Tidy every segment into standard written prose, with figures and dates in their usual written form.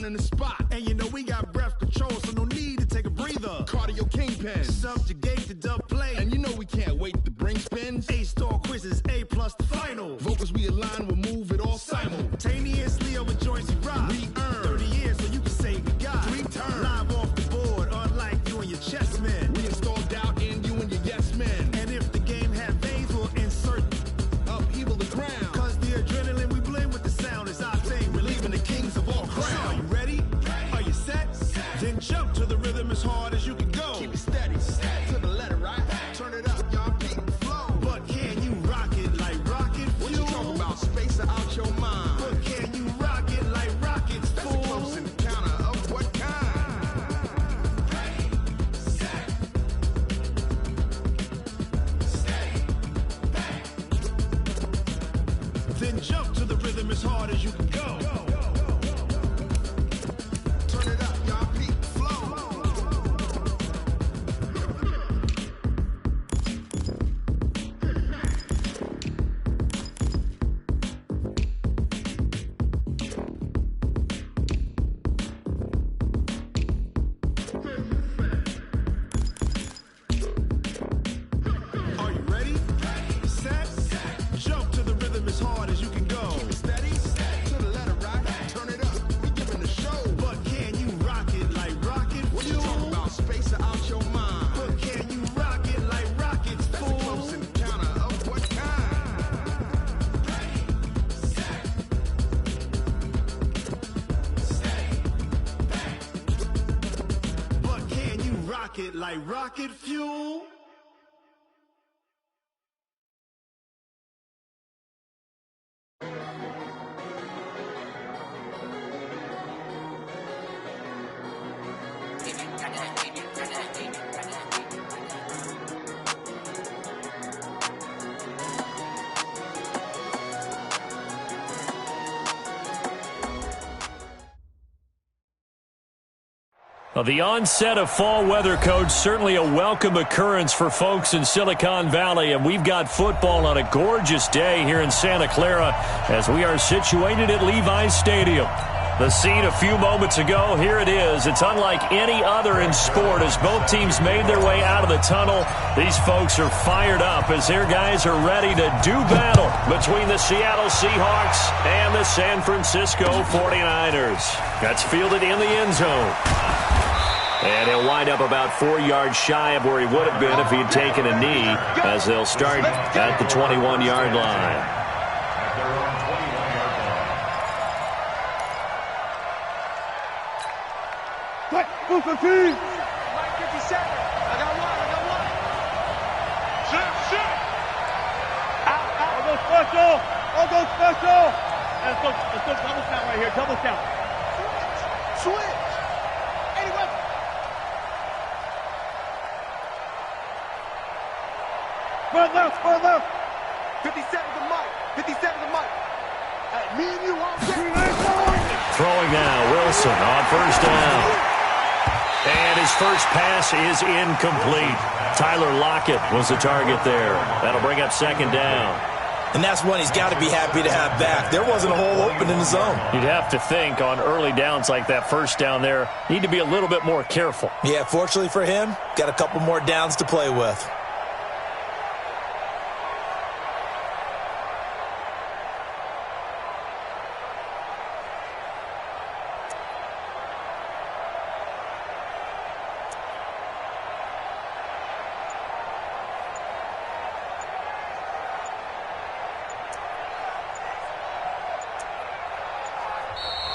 in the spot. And you know we got breath control, so no need to take a breather. Cardio kingpin, subjugate the dub play. And you know we can't wait to bring spins. A-star quizzes, A+ the final. Vocals we align, we'll move it all simultaneously over joints we rock. We earn 30 years, so you can say we got 3 turns. Live off the board, unlike you and your chess men. We install doubt in you and your yes men. And if the game had veins, we'll insert upheaval the ground. Cause the adrenaline we blend with the sound is our thing. Relieving the kings of all crowns. So are you ready? Are you set? Then jump to the rhythm as hard as you can go. Keep it steady, to the letter, right? Turn it up, y'all, keep the flow. But can you rock it like rocket fuel? What you talking about? Space out your mind. But can you rock it like rockets, fool? That's a close encounter of what kind? Ready, set, steady, bang. Then jump to the rhythm as hard as you can go. Turn it up, y'all, keep the flow. Are you ready? Set, jump to the rhythm as hard as you can go. Keep it steady, to the letter, right? Turn it up, we giving the show. But can you rock it like rocket fuel? What you talking about? Space out your mind. But can you rock it like rockets, fool? That's a close encounter of what kind? Ready, set, steady, bang. But can you rock it like rocket fuel? Well, the onset of fall weather, Coach, certainly a welcome occurrence for folks in Silicon Valley, and we've got football on a gorgeous day here in Santa Clara as we are situated at Levi's Stadium. The scene a few moments ago, here it is. It's unlike any other in sport as both teams made their way out of the tunnel. These folks are fired up as their guys are ready to do battle between the Seattle Seahawks and the San Francisco 49ers. That's fielded in the end zone. And he'll wind up about 4 yards shy of where he would have been if he had taken a knee as they'll start at the 21-yard line. What? Move the team! Mike 57. I got one. Shoot! Out. I'll go special! Let's go double count right here, double count. Switch! Anyway. Far left! 57 to Mike. Me and you, Throwing now, Wilson on first down. And his first pass is incomplete. Tyler Lockett was the target there. That'll bring up second down. And that's one he's got to be happy to have back. There wasn't a hole open in the zone. You'd have to think on early downs like that first down there, need to be a little bit more careful. Yeah, fortunately for him, got a couple more downs to play with.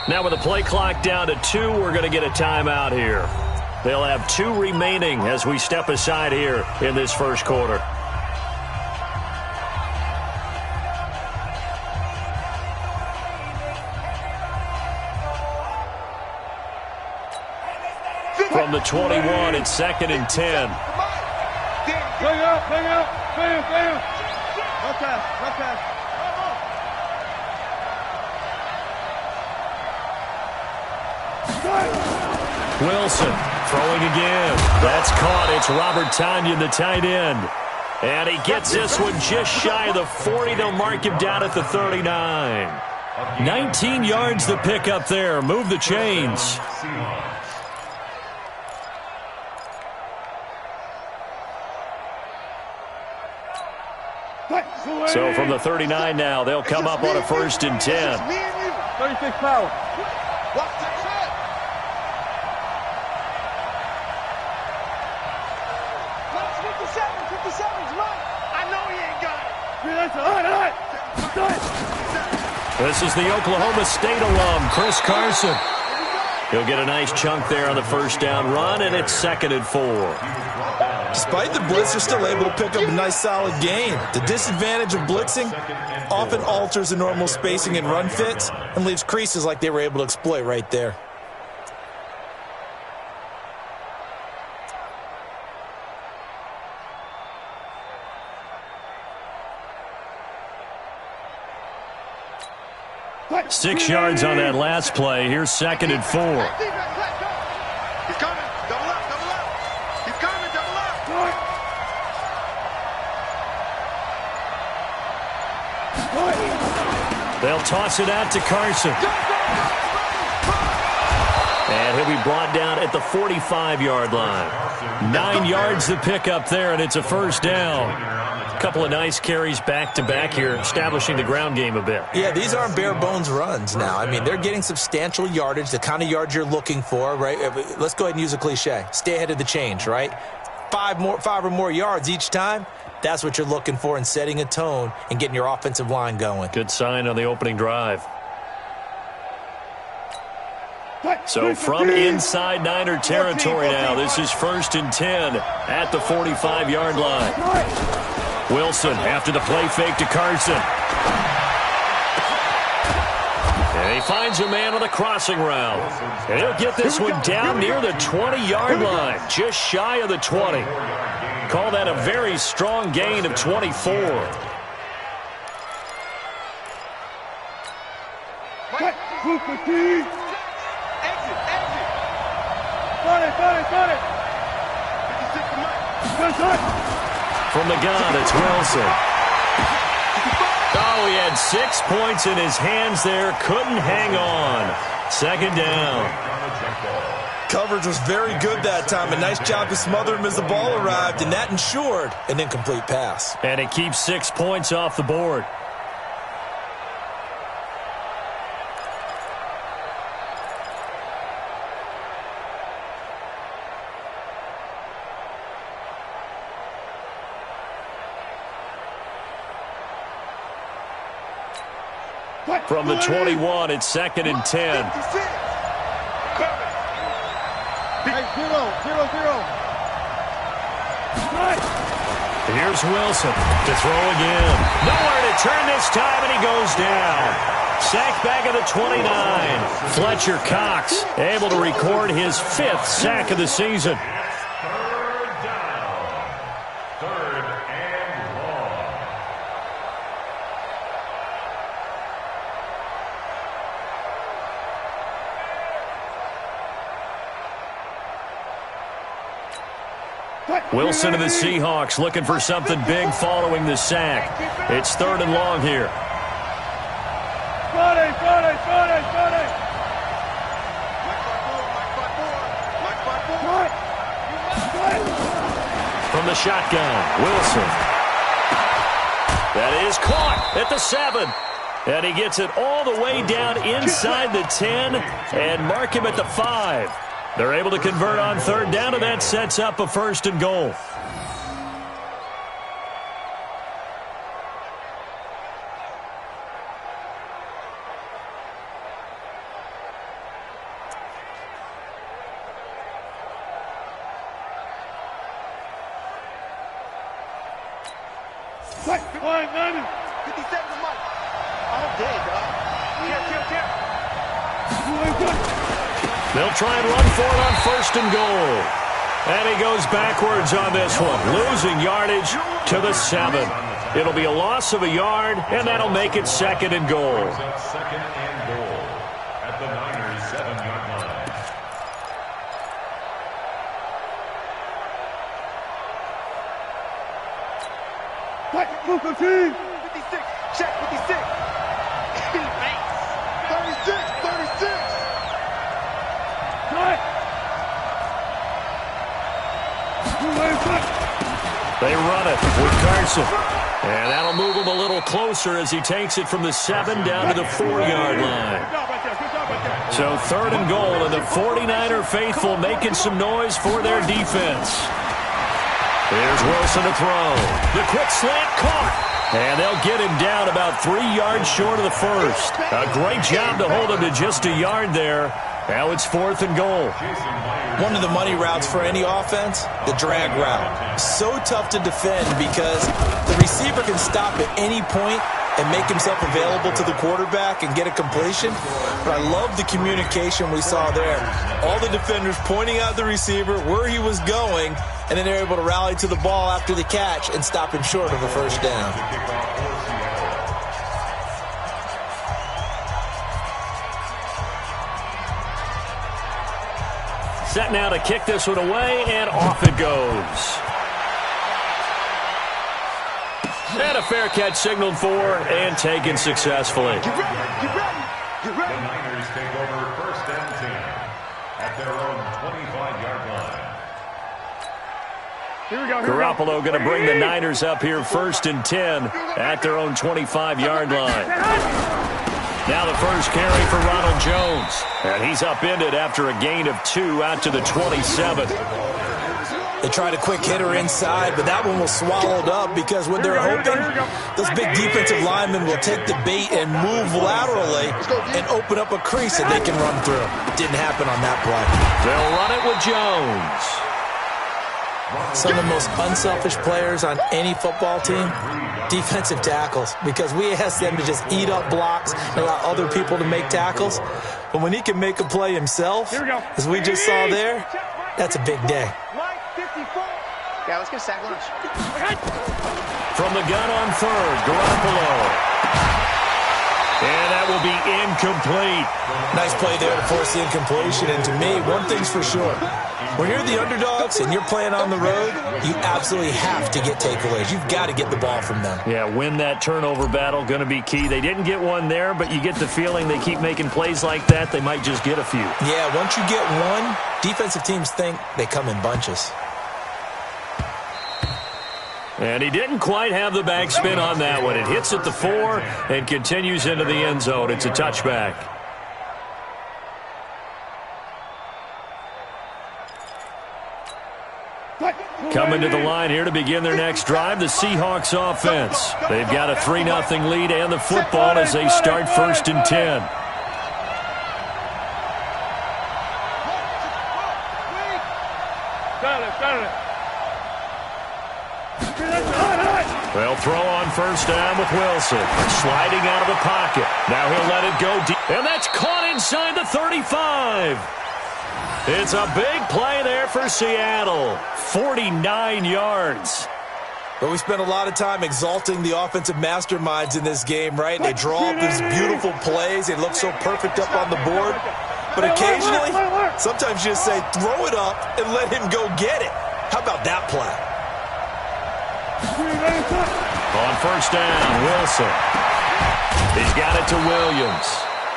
Now with the play clock down to 2, we're going to get a timeout here. They'll have 2 remaining as we step aside here in this first quarter. From the 21, it's 2nd and 10. Bring up. No pass. Wilson throwing again. That's caught. It's Robert Tonyan, the tight end. And he gets this one just shy of the 40. They'll mark him down at the 39. 19 yards to pick up there. Move the chains. So from the 39 now, they'll come up on a 1st and 10. 36 power. Watch the shot. Watch 57's right. I know he ain't got it. This is the Oklahoma State alum, Chris Carson. He'll get a nice chunk there on the 1st down run, and it's 2nd and 4. Despite the blitz, they're still able to pick up a nice solid gain. The disadvantage of blitzing often alters the normal spacing and run fits and leaves creases like they were able to exploit right there. What? 6 yards on that last play. Here's 2nd and 4. He's coming. Double up, double up. He's coming, double up. They'll toss it out to Carson. And he'll be brought down at the 45-yard line. 9 yards to pick up there, and it's a 1st down. A couple of nice carries back-to-back here, establishing the ground game a bit. Yeah, these aren't bare-bones runs now. I mean, they're getting substantial yardage, the kind of yards you're looking for, right? Let's go ahead and use a cliche. Stay ahead of the change, right? 5 or more yards each time. That's what you're looking for in setting a tone and getting your offensive line going. Good sign on the opening drive. So from inside Niner territory now, this is 1st and 10 at the 45-yard line. Wilson after the play fake to Carson. And he finds a man on the crossing route. And he'll get this one down near the 20-yard line, just shy of the 20. Call that a very strong gain of 24. From the gun, it's Wilson. Oh, he had 6 points in his hands there. Couldn't hang on. 2nd down. Coverage was very good that time. A nice job to smother him as the ball arrived, and that ensured an incomplete pass. And it keeps 6 points off the board. From the 21, it's 2nd and 10. Here's Wilson to throw again. Nowhere to turn this time, and he goes down. Sack back at the 29. Fletcher Cox able to record his 5th sack of the season. Wilson and the Seahawks looking for something big following the sack. It's 3rd and long here. From the shotgun, Wilson. That is caught at the 7. And he gets it all the way down inside the 10 and mark him at the 5. They're able to convert on 3rd down, and that sets up a 1st and goal. They'll try and run for it on 1st and goal. And he goes backwards on this one, losing yardage to the 7. It'll be a loss of a yard, and that'll make it 2nd and goal. 2nd and goal at the Niners' 7-yard line. 56, check 56. They run it with Carson. And that'll move him a little closer as he takes it from the 7 down to the 4-yard line. So 3rd and goal, and the 49er faithful making some noise for their defense. Here's Wilson to throw. The quick slant caught. And they'll get him down about 3 yards short of the first. A great job to hold him to just a yard there. Now it's 4th and goal. One of the money routes for any offense, the drag route. So tough to defend because the receiver can stop at any point and make himself available to the quarterback and get a completion. But I love the communication we saw there. All the defenders pointing out the receiver, where he was going, and then they're able to rally to the ball after the catch and stop him short of a first down. Set now to kick this one away, and off it goes. And a fair catch signaled for and taken successfully. Get ready, get ready, get ready. The Niners take over 1st and 10 at their own 25-yard line. Here we go. Garoppolo going to bring the Niners up here 1st and 10 at their own 25-yard line. Now the first carry for Ronald Jones. And he's upended after a gain of 2 out to the 27. They tried a quick hitter inside, but that one was swallowed up because what they're hoping, those big defensive linemen will take the bait and move laterally and open up a crease that they can run through. Didn't happen on that play. They'll run it with Jones. Some of the most unselfish players on any football team, defensive tackles, because we ask them to just eat up blocks and allow other people to make tackles. But when he can make a play himself, as we just saw there, that's a big day. Yeah, let's get a sack lunch. From the gun on 3rd, Garoppolo. And that will be incomplete. Nice play there to force the incompletion. And to me, one thing's for sure. When you're the underdogs and you're playing on the road, you absolutely have to get takeaways. You've got to get the ball from them. Yeah, win that turnover battle, going to be key. They didn't get one there, but you get the feeling they keep making plays like that, they might just get a few. Yeah, once you get one, defensive teams think they come in bunches. And he didn't quite have the backspin on that one. It hits at the 4 and continues into the end zone. It's a touchback. Coming to the line here to begin their next drive, the Seahawks offense. They've got a 3-0 lead and the football as they start 1st and 10. They'll throw on 1st down with Wilson. Sliding out of the pocket. Now he'll let it go deep. And that's caught inside the 35. It's a big play there for Seattle. 49 yards. But we spent a lot of time exalting the offensive masterminds in this game, right? They draw up these beautiful plays. They look so perfect up on the board. But occasionally, sometimes you just say, throw it up and let him go get it. How about that play? On 1st down, Wilson. He's got it to Williams.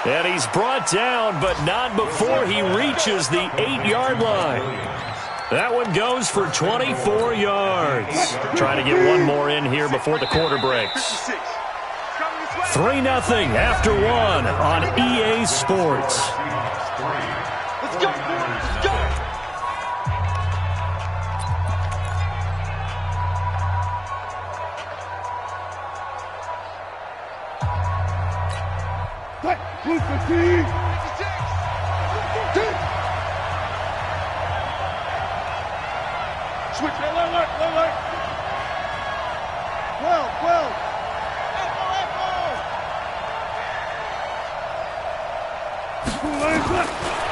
And he's brought down, but not before he reaches the 8-yard line. That one goes for 24 yards. Trying to get one more in here before the quarter breaks. 3-0 after 1 on EA Sports. Let's go, let's go. Switch, alert. 12.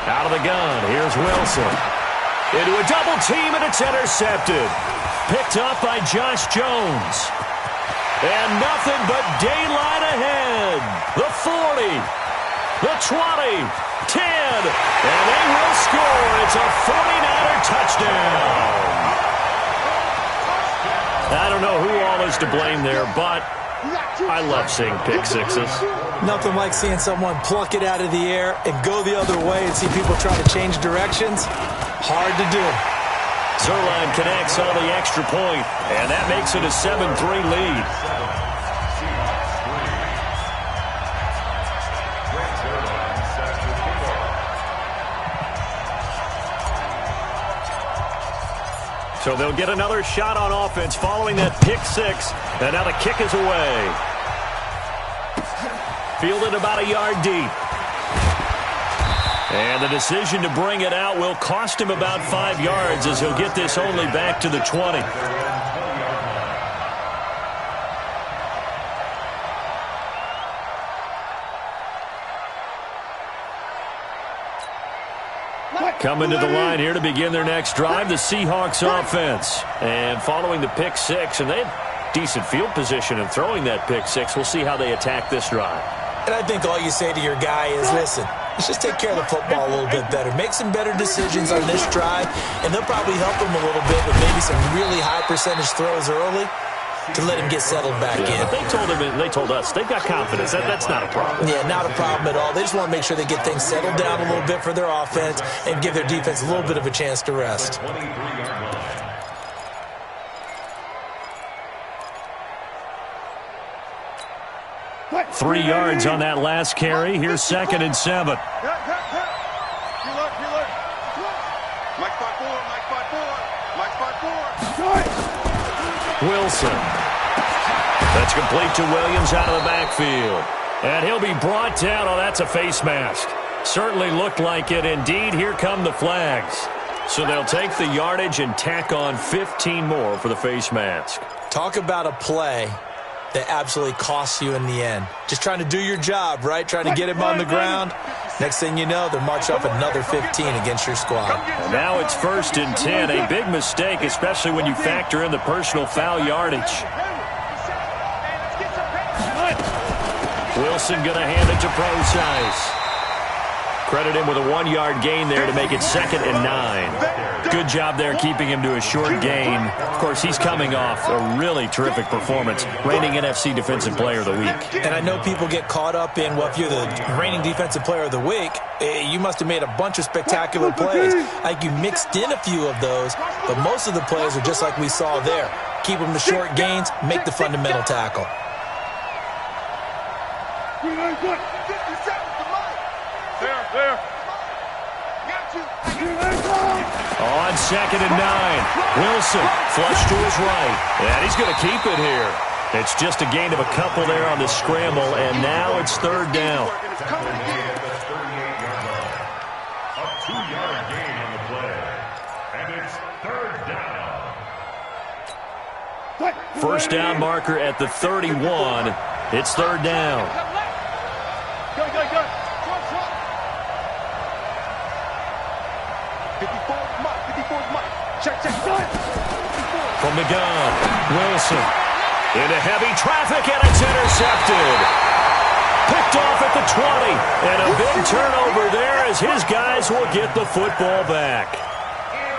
Out of the gun, here's Wilson. Into a double team, and it's intercepted. Picked up by Josh Jones. And nothing but daylight ahead. The 40, the 20, 10, and they will score. It's a 49er touchdown. I don't know who all is to blame there, but I love seeing pick sixes. Nothing like seeing someone pluck it out of the air and go the other way and see people try to change directions. Hard to do. Zerline connects on the extra point, and that makes it a 7-3 lead. So they'll get another shot on offense following that pick six. And now the kick is away. Fielded about a yard deep. And the decision to bring it out will cost him about 5 yards as he'll get this only back to the 20. Coming to the line here to begin their next drive, the Seahawks offense. And following the pick six, and they have decent field position in throwing that pick six. We'll see how they attack this drive. And I think all you say to your guy is, listen, let's just take care of the football a little bit better. Make some better decisions on this drive, and they'll probably help him a little bit with maybe some really high percentage throws early to let him get settled back in. They told us they've got confidence. That's not a problem. Yeah, not a problem at all. They just want to make sure they get things settled down a little bit for their offense and give their defense a little bit of a chance to rest. 3 yards on that last carry. Here's 2nd and 7. Wilson. That's complete to Williams out of the backfield. And he'll be brought down. Oh, that's a face mask. Certainly looked like it. Indeed, here come the flags. So they'll take the yardage and tack on 15 more for the face mask. Talk about a play that absolutely costs you in the end. Just trying to do your job, right? Trying to get him on the ground. Next thing you know, they'll march off another 15 against your squad. And now it's 1st and 10. A big mistake, especially when you factor in the personal foul yardage. Wilson going to hand it to Procise. Credit him with a 1-yard gain there to make it 2nd and 9. Good job there keeping him to a short gain. Of course, he's coming off a really terrific performance, reigning NFC Defensive Player of the Week. And I know people get caught up in, well, if you're the reigning Defensive Player of the Week, you must have made a bunch of spectacular plays. Like you mixed in a few of those, but most of the plays are just like we saw there. Keep them to short gains, make the fundamental tackle. On 2nd and 9, Wilson flush to his right, and he's going to keep it here. It's just a gain of a couple there on the scramble, and now it's 3rd down. A 2-yard gain on the play, and it's 3rd down. First down marker at the 31. It's 3rd down. Go. Check. From the gun, Wilson into heavy traffic, and it's intercepted. Picked off at the 20, and a big turnover there as his guys will get the football back.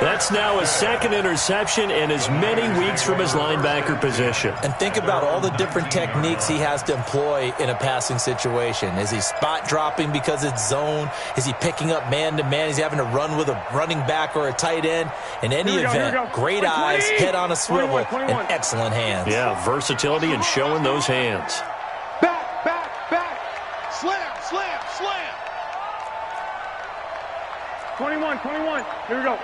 That's now his 2nd interception in as many weeks from his linebacker position. And think about all the different techniques he has to employ in a passing situation. Is he spot dropping because it's zone? Is he picking up man-to-man? Is he having to run with a running back or a tight end? In any event, great eyes, head on a swivel, and excellent hands. Yeah, versatility and showing those hands. Back. Slam. 21. Here we go.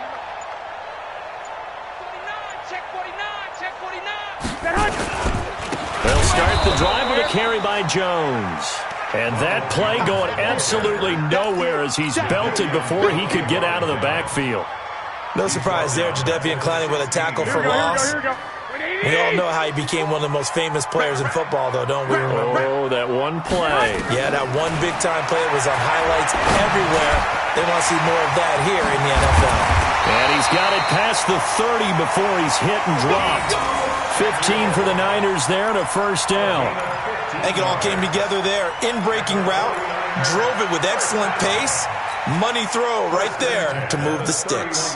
They'll start the drive with a carry by Jones. And that play going absolutely nowhere as he's belted before he could get out of the backfield. No surprise there, Jadeveon Clowney with a tackle for loss. We all know how he became one of the most famous players in football, though, don't we remember? Oh, that one play. Yeah, that one big-time play was on highlights everywhere. They want to see more of that here in the NFL. And he's got it past the 30 before he's hit and dropped. 15 for the Niners there and a 1st down. I think it all came together there. In-breaking route, drove it with excellent pace. Money throw right there to move the sticks.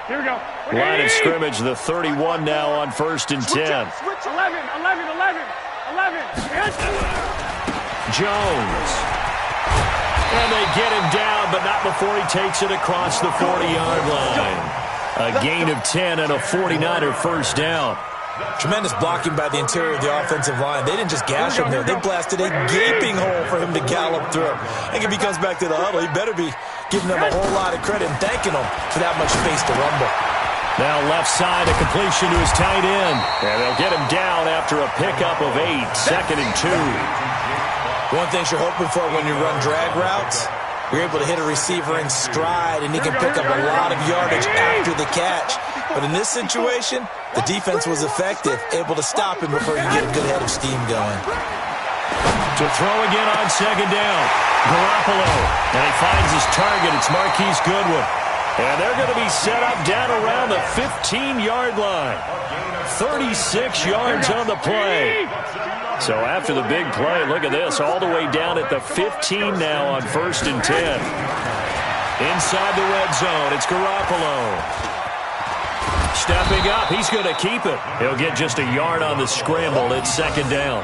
Here we go. Line of scrimmage, the 31 now on 1st and 10. 11. Jones. And they get him down, but not before he takes it across the 40-yard line. A gain of 10 and a 49er first down. Tremendous blocking by the interior of the offensive line. They didn't just gash him there. They blasted a gaping hole for him to gallop through. I think if he comes back to the huddle, he better be giving them a whole lot of credit and thanking them for that much space to rumble. Now left side, a completion to his tight end. And they'll get him down after a pickup of 8, 2nd and 2. One thing you're hoping for when you run drag routes, you're able to hit a receiver in stride, and he can pick up a lot of yardage after the catch. But in this situation, the defense was effective, able to stop him before you get a good head of steam going. To throw again on 2nd down. Garoppolo. And he finds his target. It's Marquise Goodwin. And they're going to be set up down around the 15-yard line. 36 yards on the play. So after the big play, look at this, all the way down at the 15 now on 1st and 10. Inside the red zone, it's Garoppolo. Stepping up, he's going to keep it. He'll get just a yard on the scramble. It's 2nd down.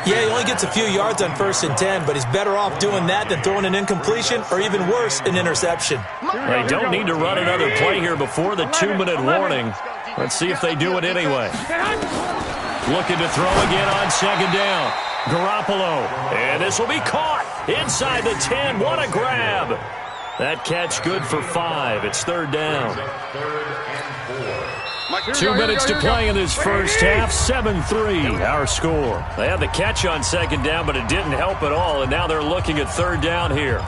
Yeah, he only gets a few yards on 1st and 10, but he's better off doing that than throwing an incompletion or even worse, an interception. They don't need to run another play here before the 2-minute warning. Let's see if they do it anyway. Looking to throw again on 2nd down. Garoppolo. And this will be caught inside the 10. What a grab. That catch good for 5. It's 3rd down. 2 minutes to play in this first half. 7-3 our score. They had the catch on 2nd down, but it didn't help at all. And now they're looking at 3rd down here.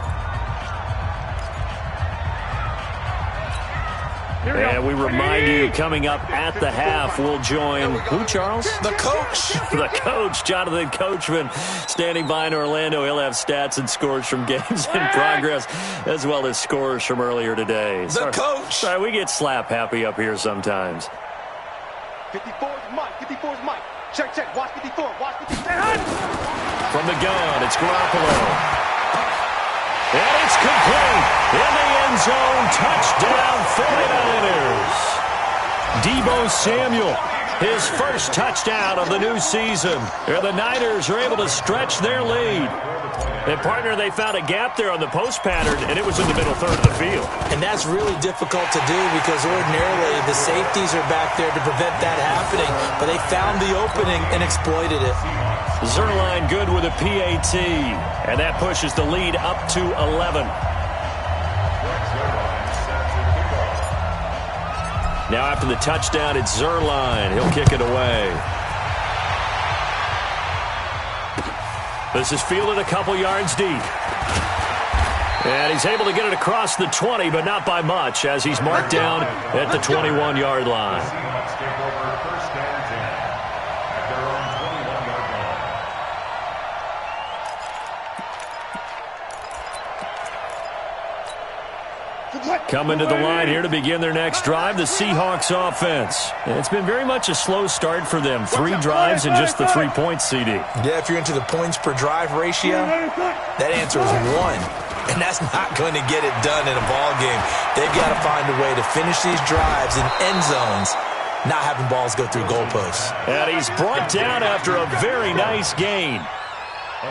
And we remind you, coming up at the half, we'll join who, Charles? The coach. The coach, Jonathan Coachman, standing by in Orlando. He'll have stats and scores from games in progress, as well as scores from earlier today. The coach. Sorry, we get slap happy up here sometimes. 54's Mike. 54's Mike. Check, check. Watch 54. Watch 54. From the gun, it's Garoppolo. And it's complete. In the end zone, touchdown 49ers. Deebo Samuel, his first touchdown of the new season. And the Niners are able to stretch their lead. And, partner, they found a gap there on the post pattern, and it was in the middle third of the field. And that's really difficult to do because ordinarily the safeties are back there to prevent that happening. But they found the opening and exploited it. Zerline good with a PAT, and that pushes the lead up to 11. Now after the touchdown, it's Zerline. He'll kick it away. This is fielded a couple yards deep. And he's able to get it across the 20, but not by much, as he's marked down at the 21-yard line. Coming to the line here to begin their next drive, the Seahawks offense. It's been very much a slow start for them. 3 drives and just the 3 points, CD. Yeah, if you're into the points per drive ratio, that answer is 1. And that's not going to get it done in a ball game. They've got to find a way to finish these drives in end zones, not having balls go through goalposts. And he's brought down after a very nice gain.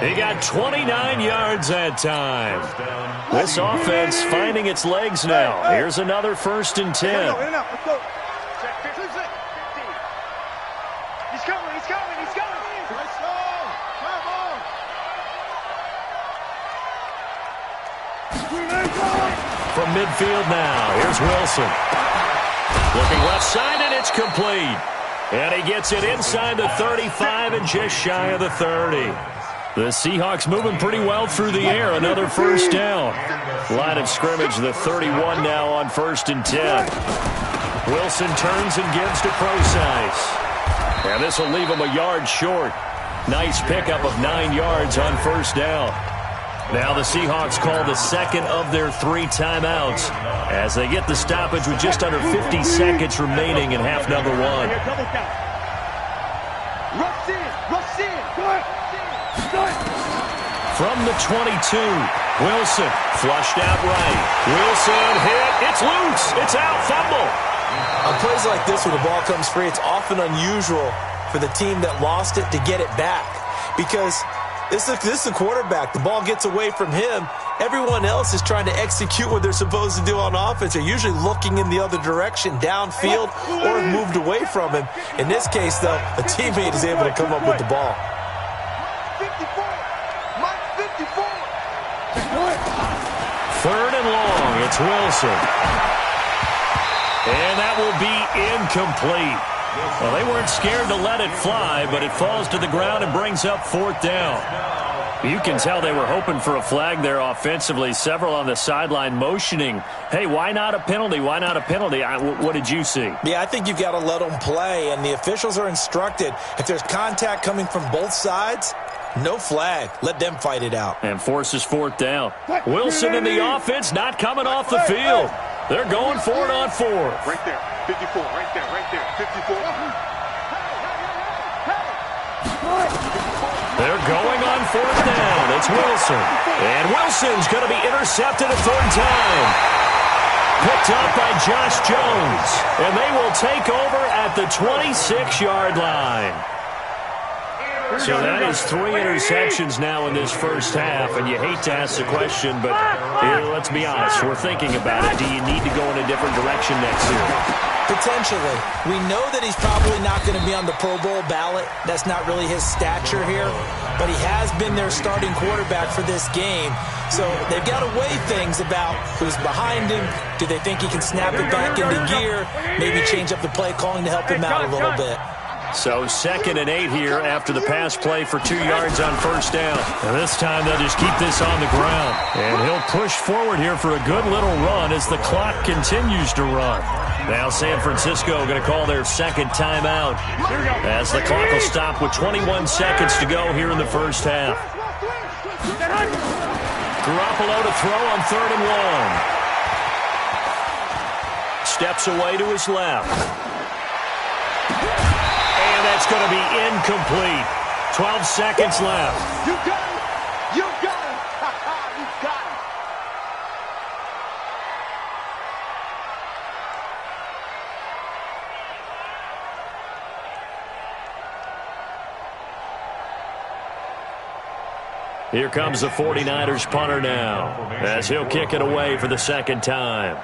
He got 29 yards that time. This offense finding its legs now. Here's another 1st and 10. Let's go. He's coming. He's coming. He's coming. Let's go. Come on. From midfield now, here's Wilson. Looking left side, and it's complete. And he gets it inside the 35 and just shy of the 30. The Seahawks moving pretty well through the air. Another 1st down. Line of scrimmage, the 31 now on 1st and 10. Wilson turns and gives to Procise. And this will leave him a yard short. Nice pickup of 9 yards on 1st down. Now the Seahawks call the second of their 3 timeouts as they get the stoppage with just under 50 seconds remaining in half number 1. Rush in. Rush in. From the 22, Wilson flushed out right. Wilson hit. It's loose. It's out. Fumble. On plays like this where the ball comes free, it's often unusual for the team that lost it to get it back because this is the quarterback. The ball gets away from him, Everyone else is trying to execute what they're supposed to do on offense. They're usually looking in the other direction, downfield, or have moved away from him. In this case, though, a teammate is able to come up with the ball. 54. Mike 54. Third and long. It's Wilson. And that will be incomplete. Well, they weren't scared to let it fly, but it falls to the ground and brings up fourth down. You can tell they were hoping for a flag there offensively. Several on the sideline motioning, hey, why not a penalty? Why not a penalty? What did you see? Yeah, I think you've got to let them play, and the officials are instructed. If there's contact coming from both sides, no flag. Let them fight it out. And forces fourth down. Wilson in the offense not coming off the field. They're going for it on fourth. Right there. 54. Right there. Right there. 54. They're going on fourth down. It's Wilson. And Wilson's going to be intercepted a third time. Picked up by Josh Jones. And they will take over at the 26-yard line. So that is 3 interceptions now in this first half, and you hate to ask the question, but let's be honest, we're thinking about it. Do you need to go in a different direction next year? Potentially. We know that he's probably not going to be on the Pro Bowl ballot. That's not really his stature here, but he has been their starting quarterback for this game. So they've got to weigh things about who's behind him. Do they think he can snap it back into gear? Maybe change up the play calling to help him out a little bit. So 2nd and 8 here after the pass play for 2 yards on first down. And this time they'll just keep this on the ground. And he'll push forward here for a good little run as the clock continues to run. Now San Francisco going to call their second timeout as the clock will stop with 21 seconds to go here in the first half. Garoppolo to throw on 3rd and 1. Steps away to his left. That's going to be incomplete. 12 seconds left. You got it. You got it. You got it. Here comes the 49ers punter now as he'll kick it away for the second time.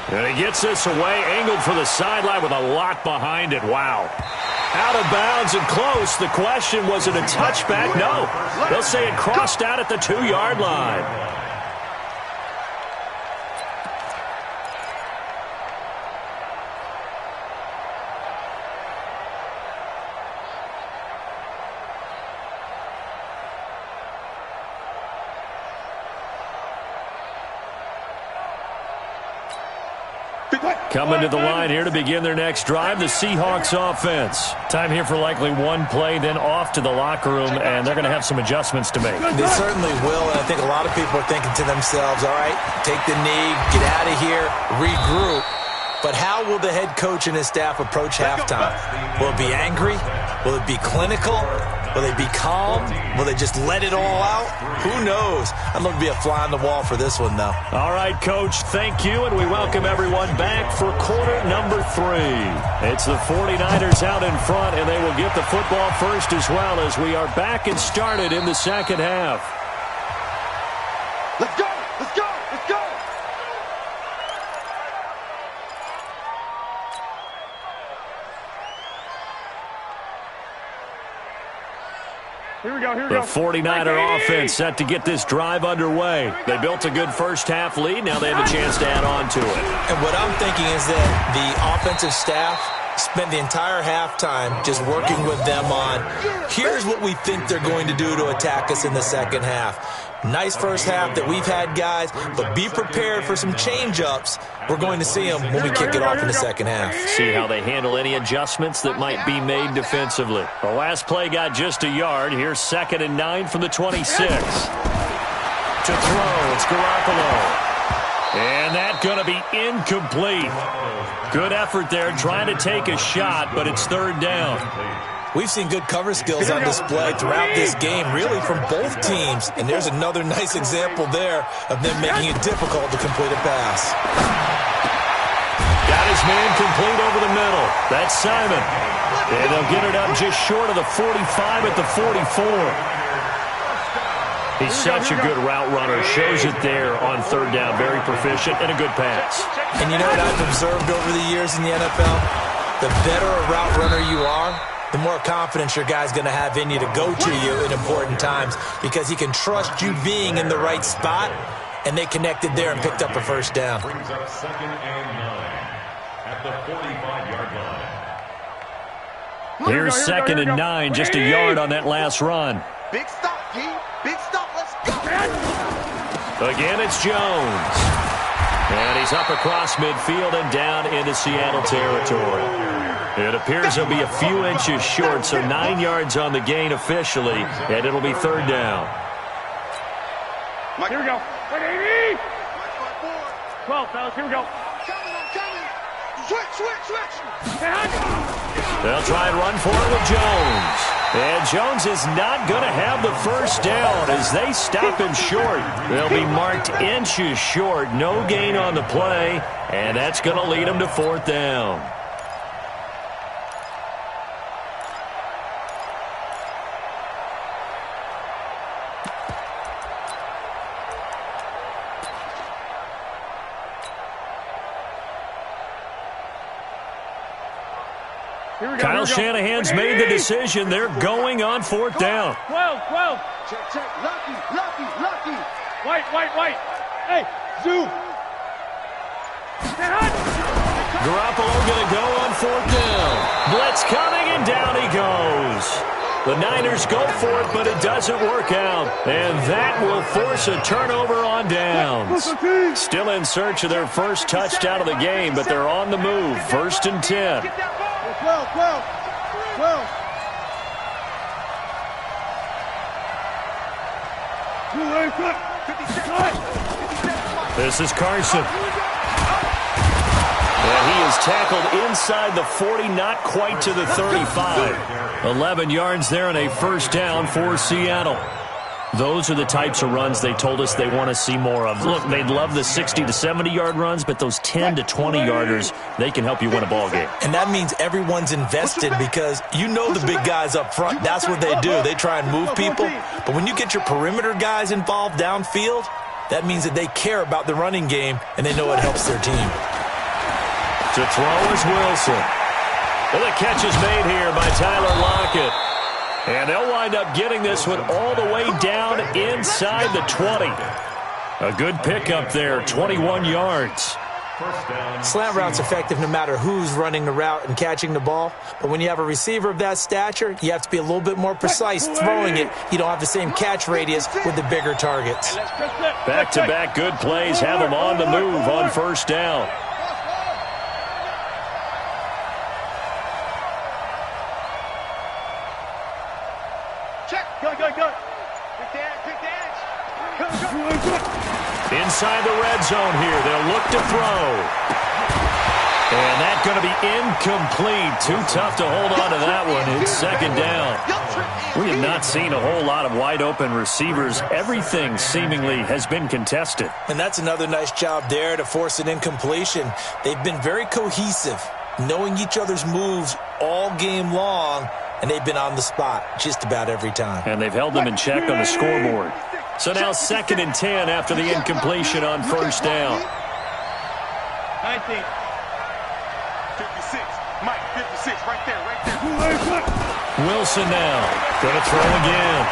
And he gets this away, angled for the sideline with a lot behind it. Wow. Out of bounds and close. The question, was it a touchback? No. They'll say it crossed out at the 2-yard line. Coming to the line here to begin their next drive, the Seahawks offense. Time here for likely one play, then off to the locker room, and they're going to have some adjustments to make. They certainly will, and I think a lot of people are thinking to themselves, all right, take the knee, get out of here, regroup. But how will the head coach and his staff approach halftime? Will it be angry? Will it be clinical? Will they be calm? Will they just let it all out? Who knows? I'd love to be a fly on the wall for this one, though. All right, Coach, thank you, and we welcome everyone back for quarter number 3. It's the 49ers out in front, and they will get the football first as well as we are back and started in the second half. Let's go! Let's go! Let's go! The 49er offense set to get this drive underway. They built a good first half lead. Now they have a chance to add on to it. And what I'm thinking is that the offensive staff spent the entire halftime just working with them on, here's what we think they're going to do to attack us in the second half. Nice first half that we've had, guys, but be prepared for some change-ups. We're going to see them when we kick it off in the second half. See how they handle any adjustments that might be made defensively. The last play got just a yard. Here's 2nd and 9 from the 26. To throw, it's Garoppolo. And that's going to be incomplete. Good effort there trying to take a shot, but it's 3rd down. We've seen good cover skills on display throughout this game, really from both teams. And there's another nice example there of them making it difficult to complete a pass. Got his man complete over the middle. That's Simon. And they'll get it up just short of the 45 at the 44. He's such a good route runner. Shows it there on third down. Very proficient and a good pass. And you know what I've observed over the years in the NFL? The better a route runner you are, the more confidence your guy's going to have in you to go to you in important times because he can trust you being in the right spot, and they connected there and picked up a first down. Brings up 2nd and 9 at the 45-yard line. Here's 2nd and 9, just a yard on that last run. Big stop, G. Big stop. Let's go. Again, it's Jones. And he's up across midfield and down into Seattle territory. It appears he'll be a few inches short, so 9 yards on the gain officially, and it'll be third down. Here we go. 12, fellas. Here we go. Switch. They'll try and run for it with Jones. And Jones is not going to have the first down as they stop him short. They'll be marked inches short. No gain on the play, and that's going to lead them to fourth down. Kyle Shanahan's made the decision. They're going on fourth down. 12. Check. Lucky. White. Hey, zoom. Garoppolo going to go on fourth down. Blitz coming, and down he goes. The Niners go for it, but it doesn't work out. And that will force a turnover on downs. Still in search of their first touchdown of the game, but they're on the move. 1st and 10. 12. This is Carson. And he is tackled inside the 40, not quite to the 35. 11 yards there and a first down for Seattle. Those are the types of runs they told us they want to see more of. Look, they'd love the 60 to 70-yard runs, but those 10 to 20-yarders, they can help you win a ball game. And that means everyone's invested because you know the big guys up front. That's what they do. They try and move people. But when you get your perimeter guys involved downfield, that means that they care about the running game, and they know it helps their team. To throw is Wilson. Well, the catch is made here by Tyler Lockett. And they'll wind up getting this one all the way down inside the 20. A good pickup there, 21 yards. Slant route's effective no matter who's running the route and catching the ball. But when you have a receiver of that stature, you have to be a little bit more precise throwing it. You don't have the same catch radius with the bigger targets. Back-to-back good plays have them on the move on first down. Inside the red zone here. They'll look to throw. And that's going to be incomplete. Too tough to hold on to that one. It's second down. We have not seen a whole lot of wide-open receivers. Everything seemingly has been contested. And that's another nice job there to force an incompletion. They've been very cohesive, knowing each other's moves all game long, and they've been on the spot just about every time. And they've held them in check on the scoreboard. So now 2nd and 10 after the incompletion on first down. 19. 56. Mike, 56. Right there. Wilson now. Going to throw again.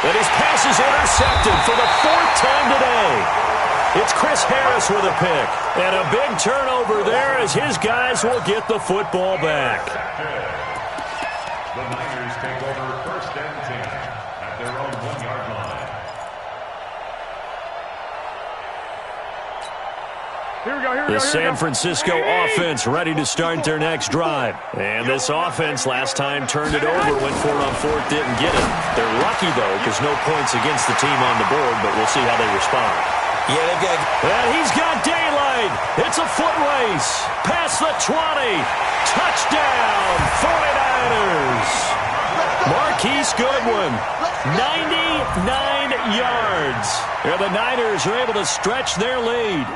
And his pass is intercepted for the 4th time today. It's Chris Harris with a pick. And a big turnover there as his guys will get the football back. The Niners take over 1st and 10 at their own 1-yard line. Here we go. The San Francisco offense ready to start their next drive. And this offense last time turned it over, went for it on 4th, didn't get it. They're lucky, though, because no points against the team on the board, but we'll see how they respond. Yeah, they've got... And he's got daylight. It's a foot race. Past the 20. Touchdown, 49ers. Marquise Goodwin, 99 yards. And the Niners are able to stretch their lead.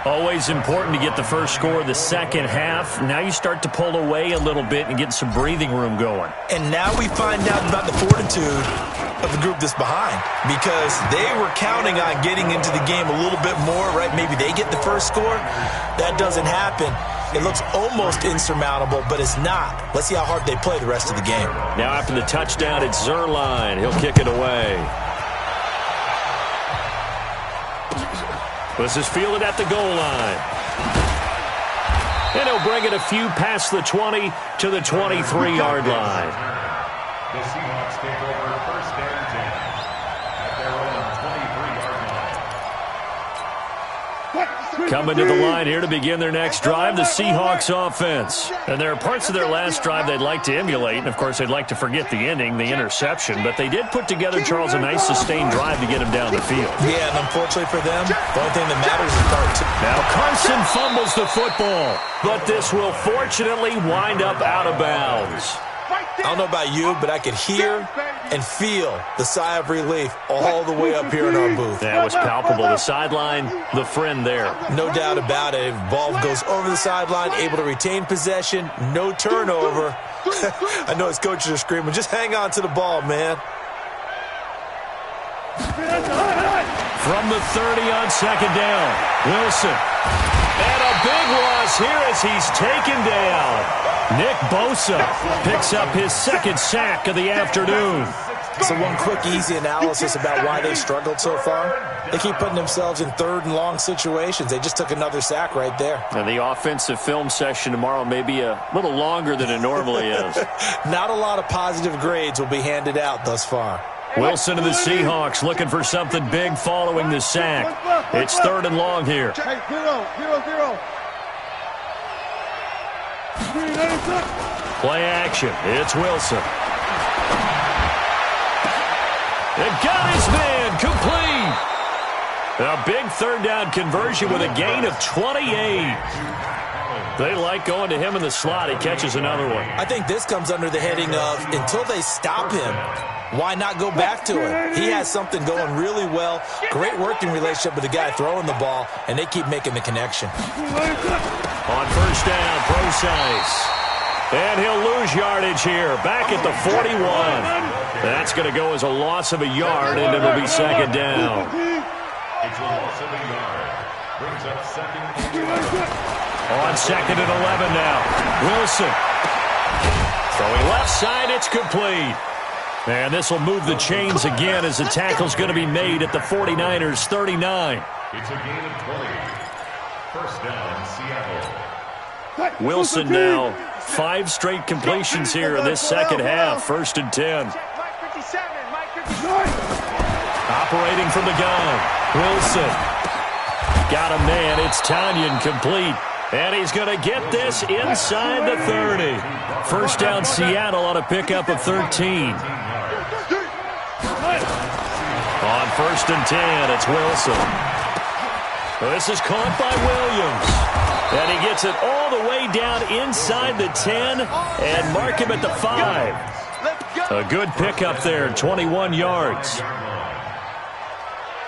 Always important to get the first score of the second half. Now you start to pull away a little bit and get some breathing room going. And now we find out about the fortitude of the group that's behind, because they were counting on getting into the game a little bit more, right? Maybe they get the first score. That doesn't happen. It looks almost insurmountable, but it's not. Let's see how hard they play the rest of the game. Now after the touchdown, it's Zerline. He'll kick it away. This is fielded at the goal line. And he'll bring it a few past the 20 to the 23-yard line. The Seahawks take over first and 10 at their own 23-yard line. Coming to the line here to begin their next drive, the Seahawks offense. And there are parts of their last drive they'd like to emulate. And, of course, they'd like to forget the ending, the interception. But they did put together, Charles, a nice sustained drive to get him down the field. Yeah, and unfortunately for them, the only thing that matters is part two. Now Carson fumbles the football, but this will fortunately wind up out of bounds. I don't know about you, but I could hear and feel the sigh of relief all the way up here in our booth. That was palpable. The sideline, the friend there. No doubt about it. Ball goes over the sideline, able to retain possession, no turnover. I know his coaches are screaming, just hang on to the ball, man. From the 30 on second down, Wilson. And a big loss here as he's taken down. Nick Bosa picks up his second sack of the afternoon. So one quick, easy analysis about why they struggled so far. They keep putting themselves in third and long situations. They just took another sack right there. And the offensive film session tomorrow may be a little longer than it normally is. Not a lot of positive grades will be handed out thus far. Wilson and the Seahawks looking for something big following the sack. It's third and long here. Hey, 0-0-0. Play action. It's Wilson. They got his man complete. A big third down conversion with a gain of 28. They like going to him in the slot. He catches another one. I think this comes under the heading of until they stop him, why not go back to it? He has something going really well. Great working relationship with the guy throwing the ball, and they keep making the connection. On first down, Procise. And he'll lose yardage here. Back at the 41. That's going to go as a loss of a yard, and it'll be second down. It's a loss of a yard. Brings up second and 11. On second and 11 now. Wilson. Throwing left side, it's complete. And this will move the chains again as the tackle's going to be made at the 49ers' 39. It's a gain of 20. First down, Seattle. Wilson now 5 straight completions here in this second half. First and 10. Operating from the gun. Wilson. Got a man. It's Tanyan complete. And he's going to get this inside the 30. First down, Seattle on a pickup of 13. On first and 10, it's Wilson. This is caught by Williams. And he gets it all the way down inside the 10 and mark him at the 5. A good pickup there, 21 yards.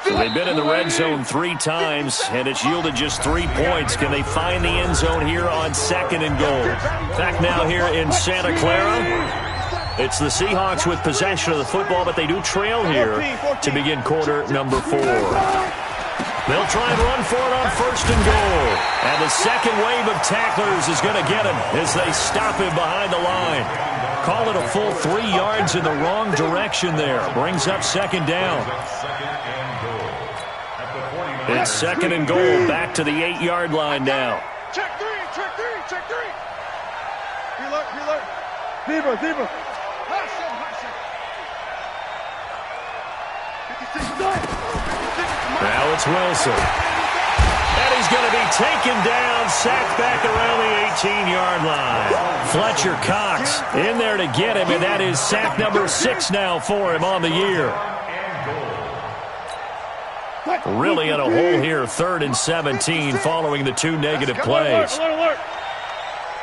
So they've been in the red zone 3 times, and it's yielded just 3 points. Can they find the end zone here on second and goal? Back now here in Santa Clara. It's the Seahawks with possession of the football, but they do trail here to begin quarter number 4. They'll try and run for it on first and goal. And the second wave of tacklers is going to get him as they stop him behind the line. Call it a full 3 yards in the wrong direction there. Brings up second down. It's second and goal back to the 8-yard line now. Check 3, check 3, check 3. Reload. Zebra. Now it's Wilson. And he's going to be taken down, sacked back around the 18-yard line. Fletcher Cox in there to get him, and that is sack number 6 now for him on the year. Really in a hole here, 3rd and 17 following the 2 negative plays. Alert.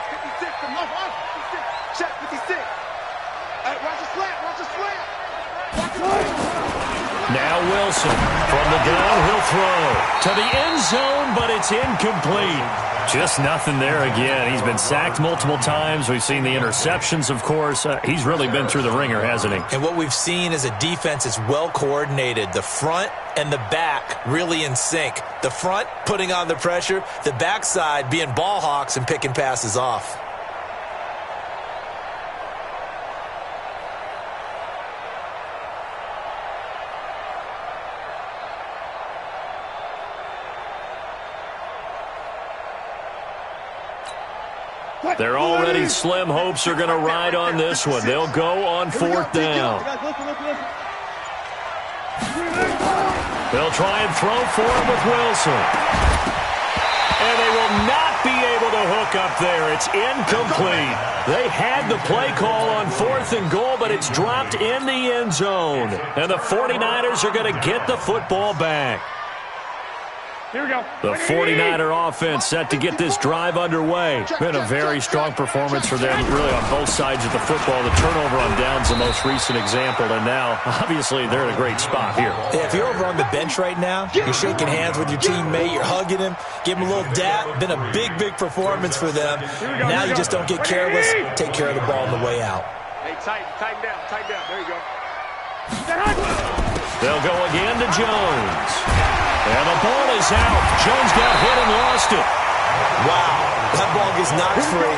56, come on. Check 56. Hey, watch the slant. Now Wilson from the gun, he'll throw to the end zone, but it's incomplete. Just nothing there again. He's been sacked multiple times. We've seen the interceptions, of course. He's really been through the ringer, hasn't he? And what we've seen is a defense is well coordinated. The front and the back really in sync. The front putting on the pressure, the backside being ball hawks and picking passes off. They're already slim hopes are going to ride on this one. They'll go on fourth down. They'll try and throw for him with Wilson. And they will not be able to hook up there. It's incomplete. They had the play call on 4th and goal, but it's dropped in the end zone. And the 49ers are going to get the football back. Here we go. The 49er offense set to get this drive underway. Been a very strong performance for them, really, on both sides of the football. The turnover on downs, the most recent example, and now, obviously, they're in a great spot here. Yeah, if you're over on the bench right now, you're shaking hands with your teammate, you're hugging him, give him a little dap. Been a big, big performance for them. Now you just don't get careless. Take care of the ball on the way out. Hey, tighten down. There you go. They'll go again to Jones. And the ball is out. Jones got hit and lost it. Wow, that ball gets knocked free,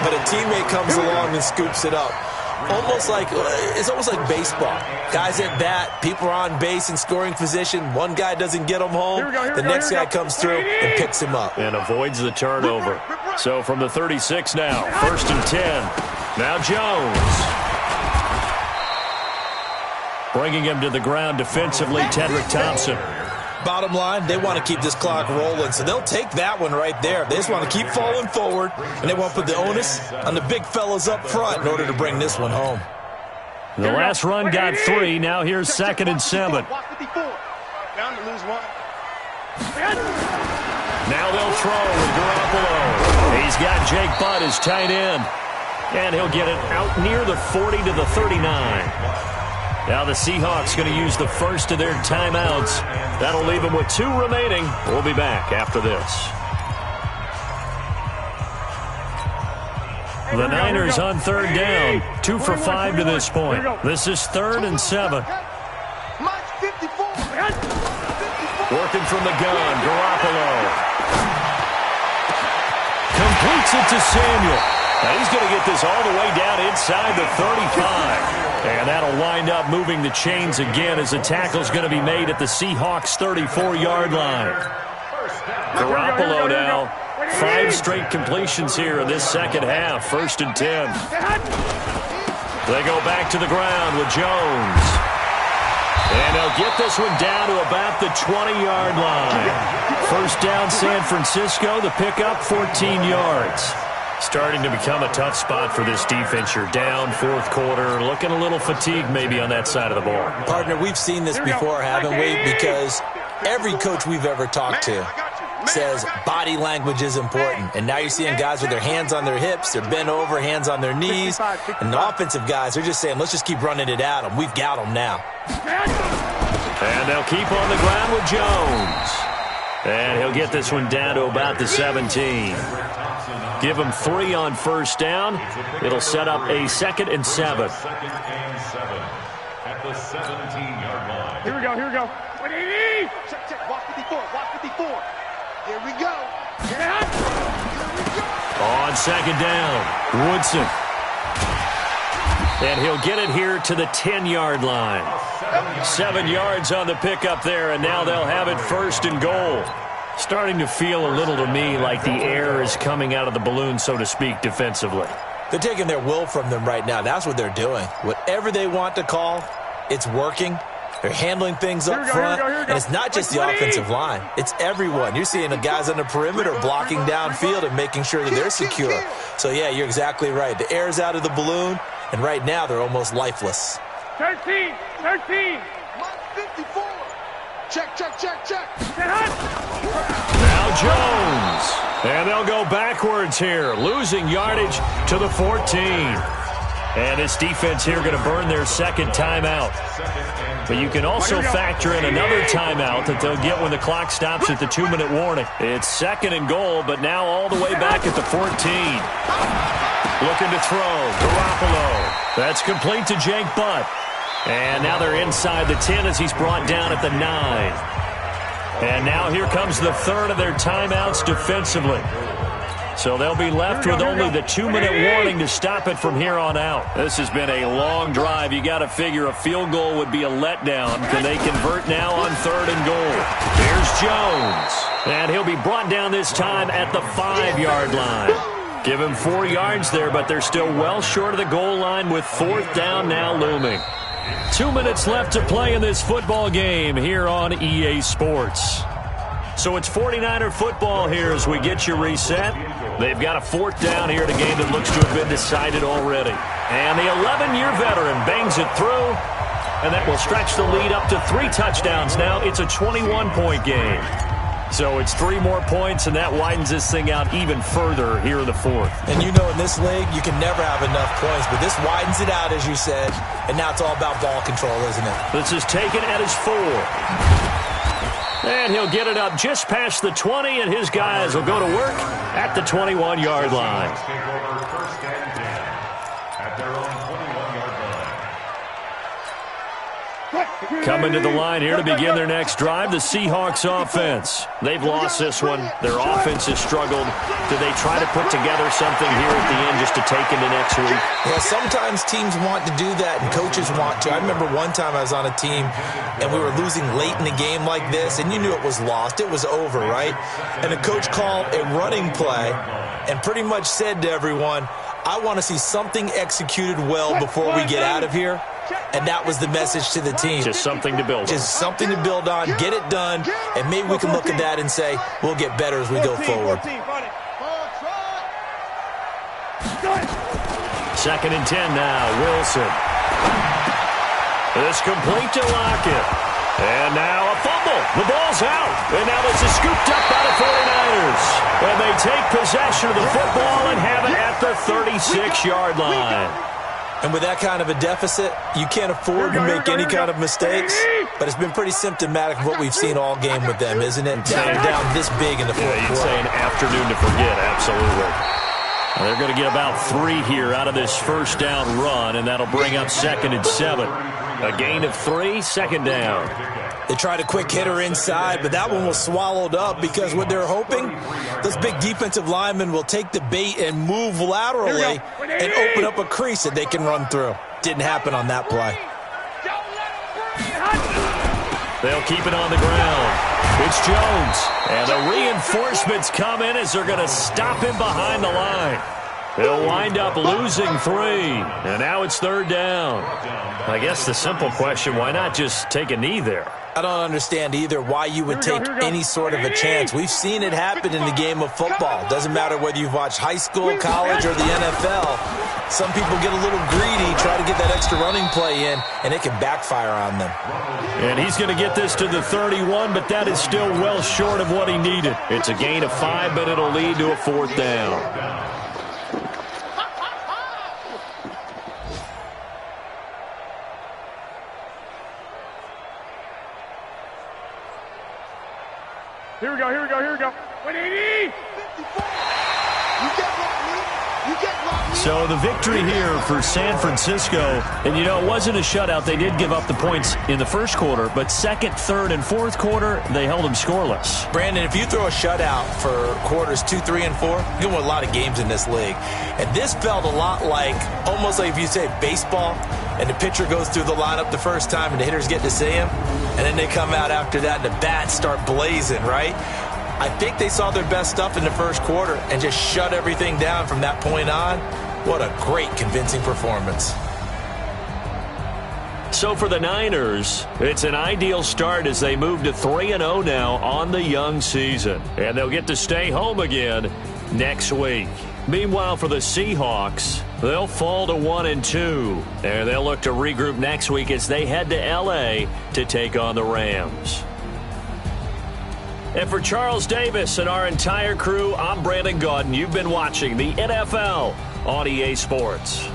but a teammate comes along and scoops it up. It's almost like baseball. Guys at bat, people are on base in scoring position. One guy doesn't get him home. The next guy comes through and picks him up. And avoids the turnover. So from the 36 now, 1st and 10. Now Jones. Bringing him to the ground defensively, Tedrick Thompson. Bottom line, they want to keep this clock rolling, so they'll take that one right there. They just want to keep falling forward, and they want to put the onus on the big fellas up front in order to bring this one home. The last run got 3. Now here's 2nd and 7. Down to lose 1. Now they'll throw with Garoppolo. He's got Jake Butt as tight end. And he'll get it out near the 40 to the 39. Now the Seahawks going to use the first of their timeouts. That'll leave them with 2 remaining. We'll be back after this. The Niners on 3rd down. 2 for 5 to this point. This is 3rd and 7. Working from the gun, Garoppolo. Completes it to Samuel. Now he's going to get this all the way down inside the 35. And that'll wind up moving the chains again as the tackle's going to be made at the Seahawks' 34-yard line. Garoppolo now, 5 straight completions here in this second half, 1st and 10. They go back to the ground with Jones. And they'll get this one down to about the 20-yard line. 1st down San Francisco, the pickup 14 yards. Starting to become a tough spot for this defense. You're down 4th quarter, looking a little fatigued maybe on that side of the ball. Partner, we've seen this before, haven't we? Because every coach we've ever talked to says body language is important. And now you're seeing guys with their hands on their hips, they're bent over, hands on their knees. And the offensive guys, they're just saying, let's just keep running it at them. We've got them now. And they'll keep on the ground with Jones. And he'll get this one down to about the 17. Give him 3 on 1st down. It'll set up a 2nd and 7. 2nd and 7 at the 17-yard line. Here we go. 180. Check. Watch 54. Here we go. On 2nd down, Woodson. And he'll get it here to the 10-yard line. 7 yards on the pickup there, and now they'll have it 1st and goal. Starting to feel a little to me like the air is coming out of the balloon, so to speak, defensively. They're taking their will from them right now. That's what they're doing. Whatever they want to call, it's working. They're handling things up front. And it's not just the offensive line. It's everyone. You're seeing the guys on the perimeter blocking downfield and making sure that they're secure. So, yeah, you're exactly right. The air's out of the balloon, and right now they're almost lifeless. 13. 54. Check. Now Jones. And they'll go backwards here, losing yardage to the 14. And this defense here going to burn their second timeout. But you can also factor in another timeout that they'll get when the clock stops at the 2-minute warning. It's 2nd and goal, but now all the way back at the 14. Looking to throw. Garoppolo. That's complete to Jake Butt. And now they're inside the 10 as he's brought down at the 9. And now here comes the third of their timeouts defensively. So they'll be left with only the 2-minute warning to stop it from here on out. This has been a long drive. You got to figure a field goal would be a letdown. Can they convert now on 3rd and goal? Here's Jones. And he'll be brought down this time at the 5-yard line. Give him 4 yards there, but they're still well short of the goal line with 4th down now looming. 2 minutes left to play in this football game here on EA Sports. So it's 49er football here as we get you reset. They've got a 4th down here at a game that looks to have been decided already. And the 11-year veteran bangs it through, and that will stretch the lead up to 3 touchdowns now. It's a 21-point game. So it's 3 more points, and that widens this thing out even further here in the 4th. And you know in this league, you can never have enough points, but this widens it out, as you said, and now it's all about ball control, isn't it? This is taken at his 4. And he'll get it up just past the 20, and his guys will go to work at the 21-yard line. Coming to the line here to begin their next drive, the Seahawks offense. They've lost this one. Their offense has struggled. Do they try to put together something here at the end just to take into next week? Well, sometimes teams want to do that and coaches want to. I remember one time I was on a team and we were losing late in the game like this, and you knew it was lost. It was over, right? And the coach called a running play and pretty much said to everyone, I want to see something executed well before we get out of here. And that was the message to the team. Just something to build on. Just something to build on, get it done, and maybe we can look at that and say, we'll get better as we go forward. 2nd and 10 now, Wilson. It's complete to Lockett. And now a fumble. The ball's out. And now this is scooped up by the 49ers. And they take possession of the football and have it at the 36-yard line. And with that kind of a deficit, you can't afford to make any kind of mistakes. But it's been pretty symptomatic of what we've seen all game with them, isn't it? Down this big in the fourth quarter. You'd say an afternoon to forget, absolutely. Well, they're going to get about 3 here out of this first down run, and that'll bring up 2nd and 7. A gain of 3, 2nd down. They tried a quick hitter inside, but that one was swallowed up because what they're hoping, those big defensive linemen will take the bait and move laterally and open up a crease that they can run through. Didn't happen on that play. They'll keep it on the ground. It's Jones. And the reinforcements come in as they're going to stop him behind the line. They'll wind up losing 3. And now it's 3rd down. I guess the simple question, why not just take a knee there? I don't understand either why you would take any sort of a chance. We've seen it happen in the game of football. Doesn't matter whether you've watched high school, college, or the NFL. Some people get a little greedy, try to get that extra running play in, and it can backfire on them. And he's going to get this to the 31, but that is still well short of what he needed. It's a gain of 5, but it'll lead to a 4th down. Here we go, here we go, here we go. 180! So the victory here for San Francisco, and you know, it wasn't a shutout. They did give up the points in the first quarter, but 2nd, 3rd, and 4th quarter, they held them scoreless. Brandon, if you throw a shutout for quarters 2, 3, and 4, you win a lot of games in this league. And this felt a lot like, almost like if you say baseball, and the pitcher goes through the lineup the first time and the hitters get to see him, and then they come out after that and the bats start blazing, right? I think they saw their best stuff in the first quarter and just shut everything down from that point on. What a great, convincing performance. So for the Niners, it's an ideal start as they move to 3-0 now on the young season. And they'll get to stay home again next week. Meanwhile, for the Seahawks, they'll fall to 1-2. And they'll look to regroup next week as they head to L.A. to take on the Rams. And for Charles Davis and our entire crew, I'm Brandon Gaudin. You've been watching the NFL on EA Sports.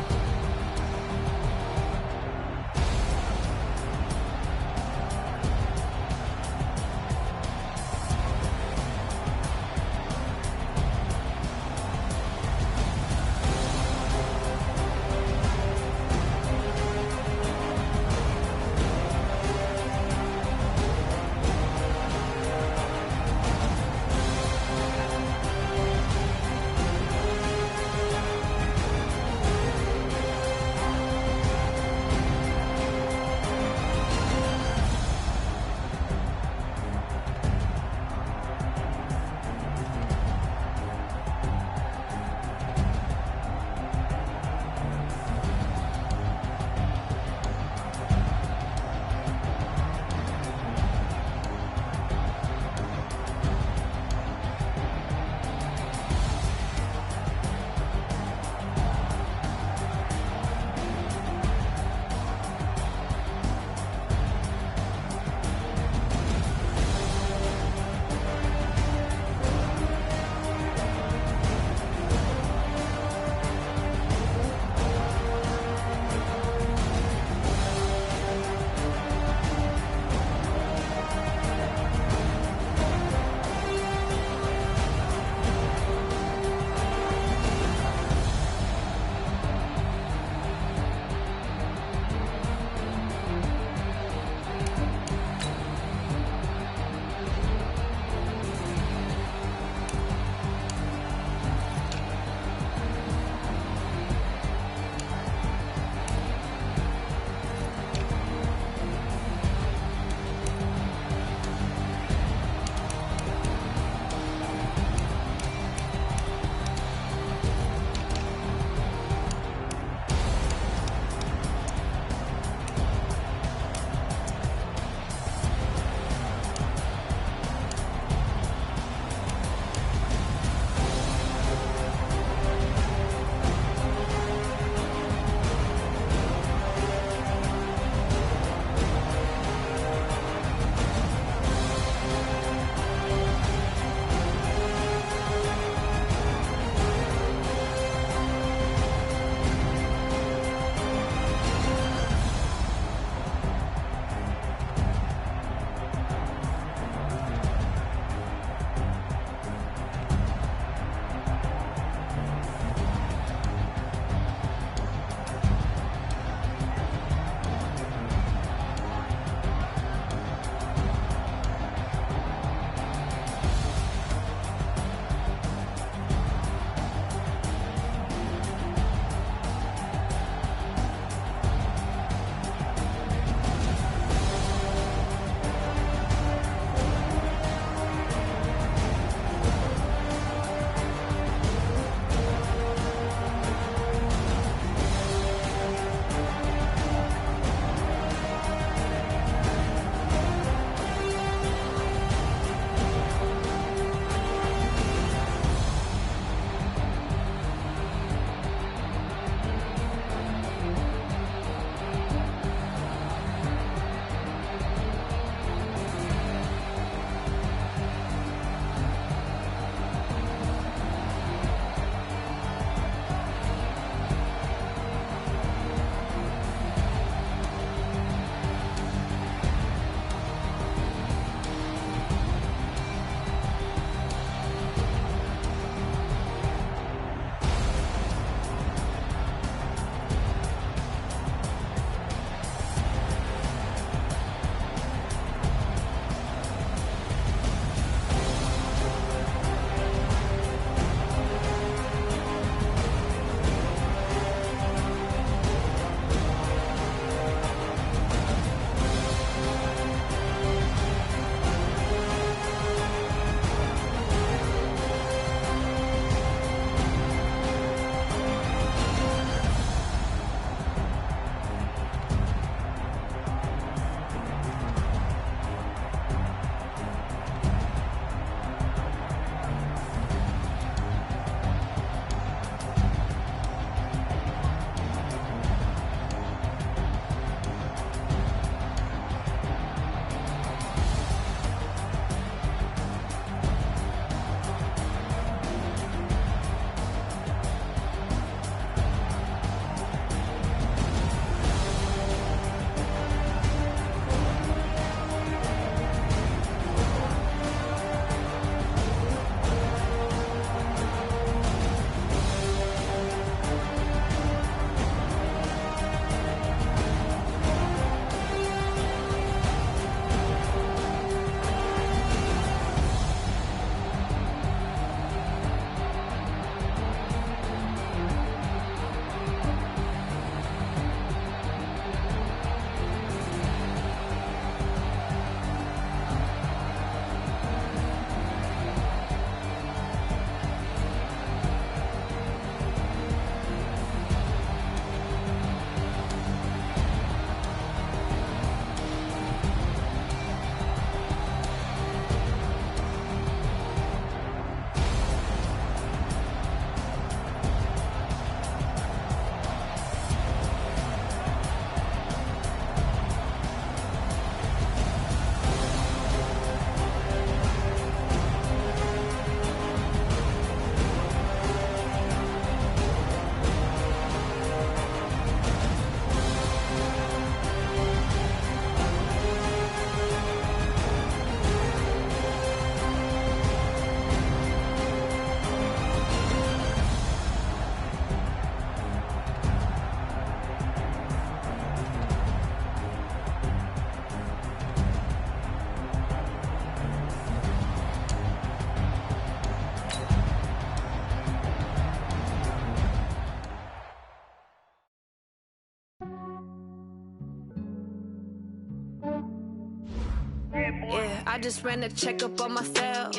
I just ran a checkup on myself.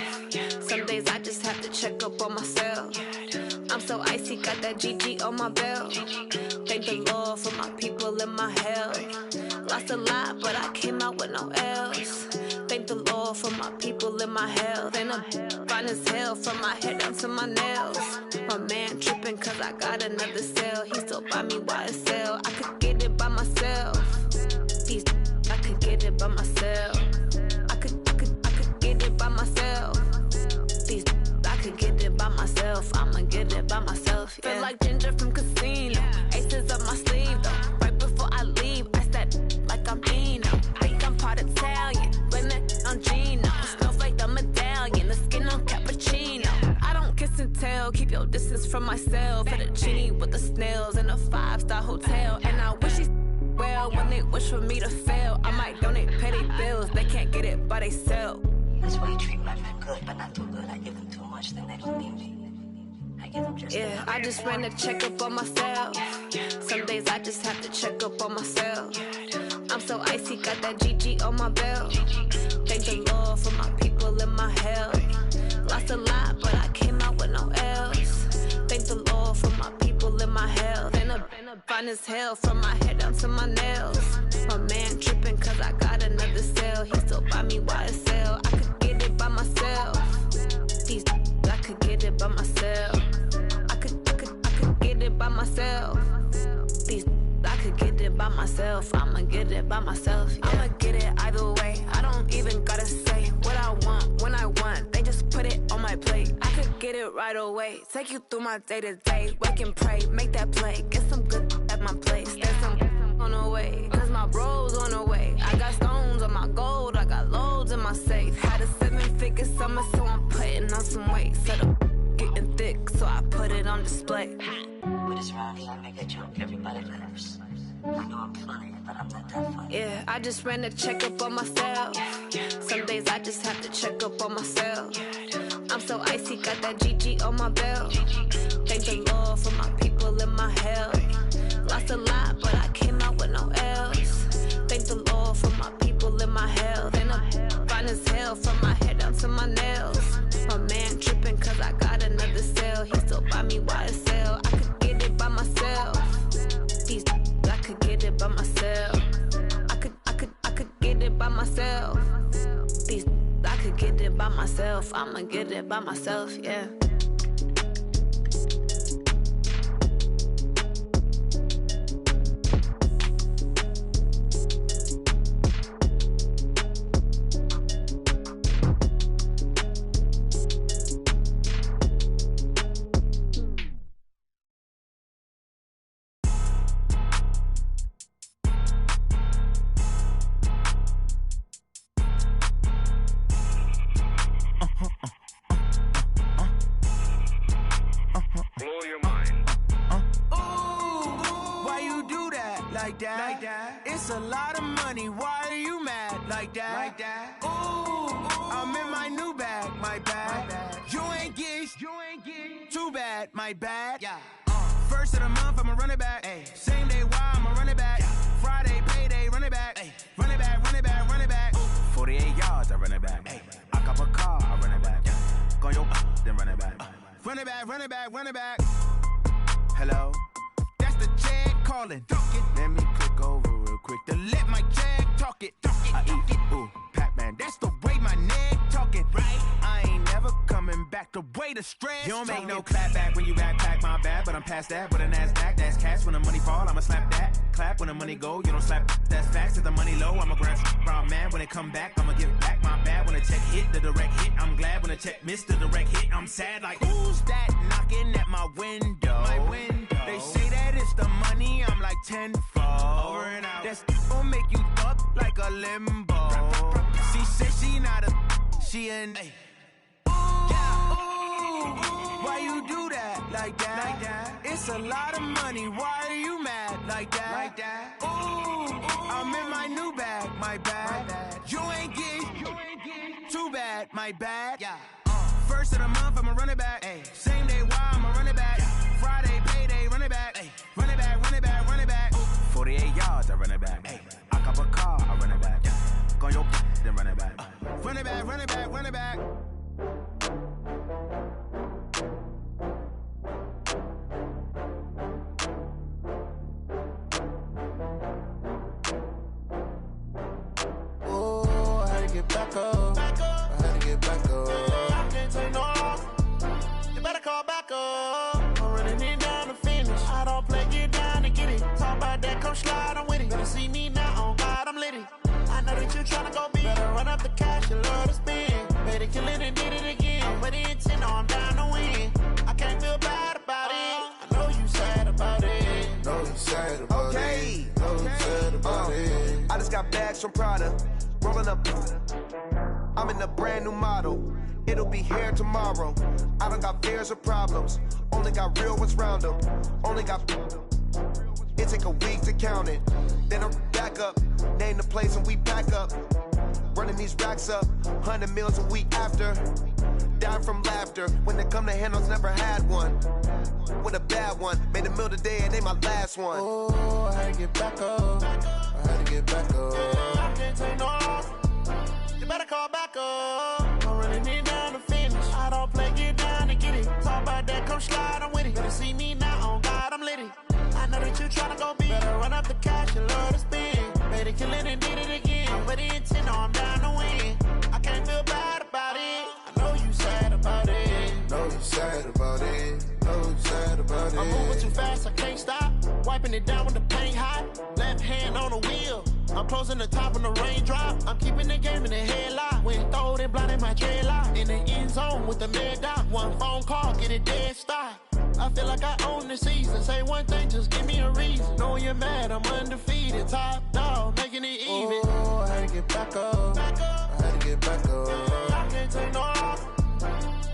Some days I just have to check up on myself. I'm so icy, got that GG on my belt. Thank the Lord for my people and my health. Lost a lot, but I came out with no L's. Thank the Lord for my people and my health. And I'm fine as hell from my head down to my nails. My man tripping cause I got another cell. He still buy me YSL. I could get it by myself. These I could get it by myself. I could get it by myself. These I could get it by myself. I'ma get it by myself. Yeah. Feel like Ginger from Casino. Aces up my sleeve though. Right before I leave, I step like I'm Dino. Think I'm part Italian. Blame that on Gino. Snowflake the medallion. The skin on cappuccino. I don't kiss and tell. Keep your distance from myself. At a genie with the snails in a 5-star hotel. And I wish he's well when they wish for me to fail. I might donate, pay their bills. They can't get it by they sell. That's why you treat my men good, but not too good. I give them too much, then they don't need me. I give them just yeah, I just ran a checkup on myself. Some days I just have to check up on myself. I'm so icy, got that GG on my belt. Thank the Lord for my people and my health. Lost a lot, but I came out with no L's. Thank the Lord for my people and my health. And I'm fine as hell from my head down to my nails. My man tripping cause I got another cell. He still buy me YSL. I could get it by myself. These I could get it by myself. I could get it by myself. These I could get it by myself. I'ma get it by myself. Yeah. I'ma get it either way. I don't even gotta say what I want when I want. They just put it on my plate. I could get it right away. Take you through my day to day. Wake and pray, make that play. Get some good at my place. There's some on the way. Cause my bro's on the way. I got stones on my gold. I got loads in my safe. Had a 7-figure summer, so I'm putting on some weight. Set up getting thick, so I put it on display. With this round here, I make a joke. Everybody laughs. I know I'm funny, but I'm not that funny. Yeah, I just ran a checkup on myself. Some days I just have to check up on myself. I'm so icy, got that GG on my belt. Thank the Lord for my people and my health. Lost a lot, but I came out with no L's. Thank the Lord for my people and my health. And I'm fine as hell from my head down to my nails. My man tripping cause I got another cell. He still buy me YSL. I could get it by myself. These I could get it by myself. I could get it by myself. These I could get it by myself. I'ma get it by myself, yeah. It's a lot of money, why are you mad like that? Ooh, I'm in my new bag, my bad. You ain't get too bad, my bad. Yeah. First of the month, I'ma run it back. Ay. Same day, why I'ma run it back. Yeah. Friday, payday, run it back. Ay. Run it back, run it back, run it back. Ooh. 48 yards, I run it back. Ay. I cop a car, I run it back. Yeah. Go your then run it back. Run it back, run it back, run it back. Hello? That's the check calling. Let me click over real quick to let my check talk it. I eat it, ooh, Pac-Man. That's the way my neck talking. Right? I ain't never coming back the way the stress. You don't make no clap back when you backpack, my bad. But I'm past that with a NASDAQ. That's cash when the money fall. I'ma slap that. Clap when the money go. You don't slap. That's facts. If the money low, I'ma grab brown man. When it come back, I'ma give back my bad. When the check hit, the direct hit. I'm glad when the check missed the direct hit. I'm sad like who's that knocking at my window? My window. They say that it's the money. I'm like tenfold. Over and out. That's gon' make you up like a limbo. She said she not a. She an. Ay. Why you do that like that? It's a lot of money. Why are you mad like that? Ooh, I'm in my new bag, my bad. You ain't get too bad, my bad. Yeah. First of the month, I'ma run it back. Ay. Same day, why I'ma run it back. Yeah. Friday, payday, run it back. Ay. Run it back, run it back, run it back. Ooh. 48 yards, I run it back. Ay. I cop a car, I run it back. Yeah. Go your then run it back. Run it sad about it. So sad about it. I just got bags from Prada, rolling up. I'm in a brand new model. It'll be here tomorrow. I don't got fears or problems. Only got real ones round them. Only got. It take a week to count it. Then I'm back up. Name the place and we pack up. Running these racks up. 100 meals a week after. Dying from laughter. When they come to handles, never had one. With a bad one. Made a meal today and they my last one. Oh, I had to get back up. I had to get back up. I can't take no loss. You better call back up. I'm really need down to finish. I don't play, get down to get it. Talk about that, come slide, I'm with it. Better see me now, on God, I'm litty. I know that you tryna go big. Better run up the cash, you love to spend. Made it, kill it, and did it again. I'm with the intent, no, I'm down to win. I can't feel bad about it. I know you sad about it. Know you sad about it. Know you sad about it. I'm moving too fast, I can't stop. Wiping it down with the paint hot. Left hand on the wheel. I'm closing the top when the raindrop. I'm keeping the game in the headlock. When throwed and blinded my dreadlock. In the end zone with the mad dot. One phone call, get it dead stop. I feel like I own the season. Say one thing, just give me a reason. Knowing you're mad, I'm undefeated. Top dog, making it even. Oh, I had to get back up. I had to get back up. I can't take no loss.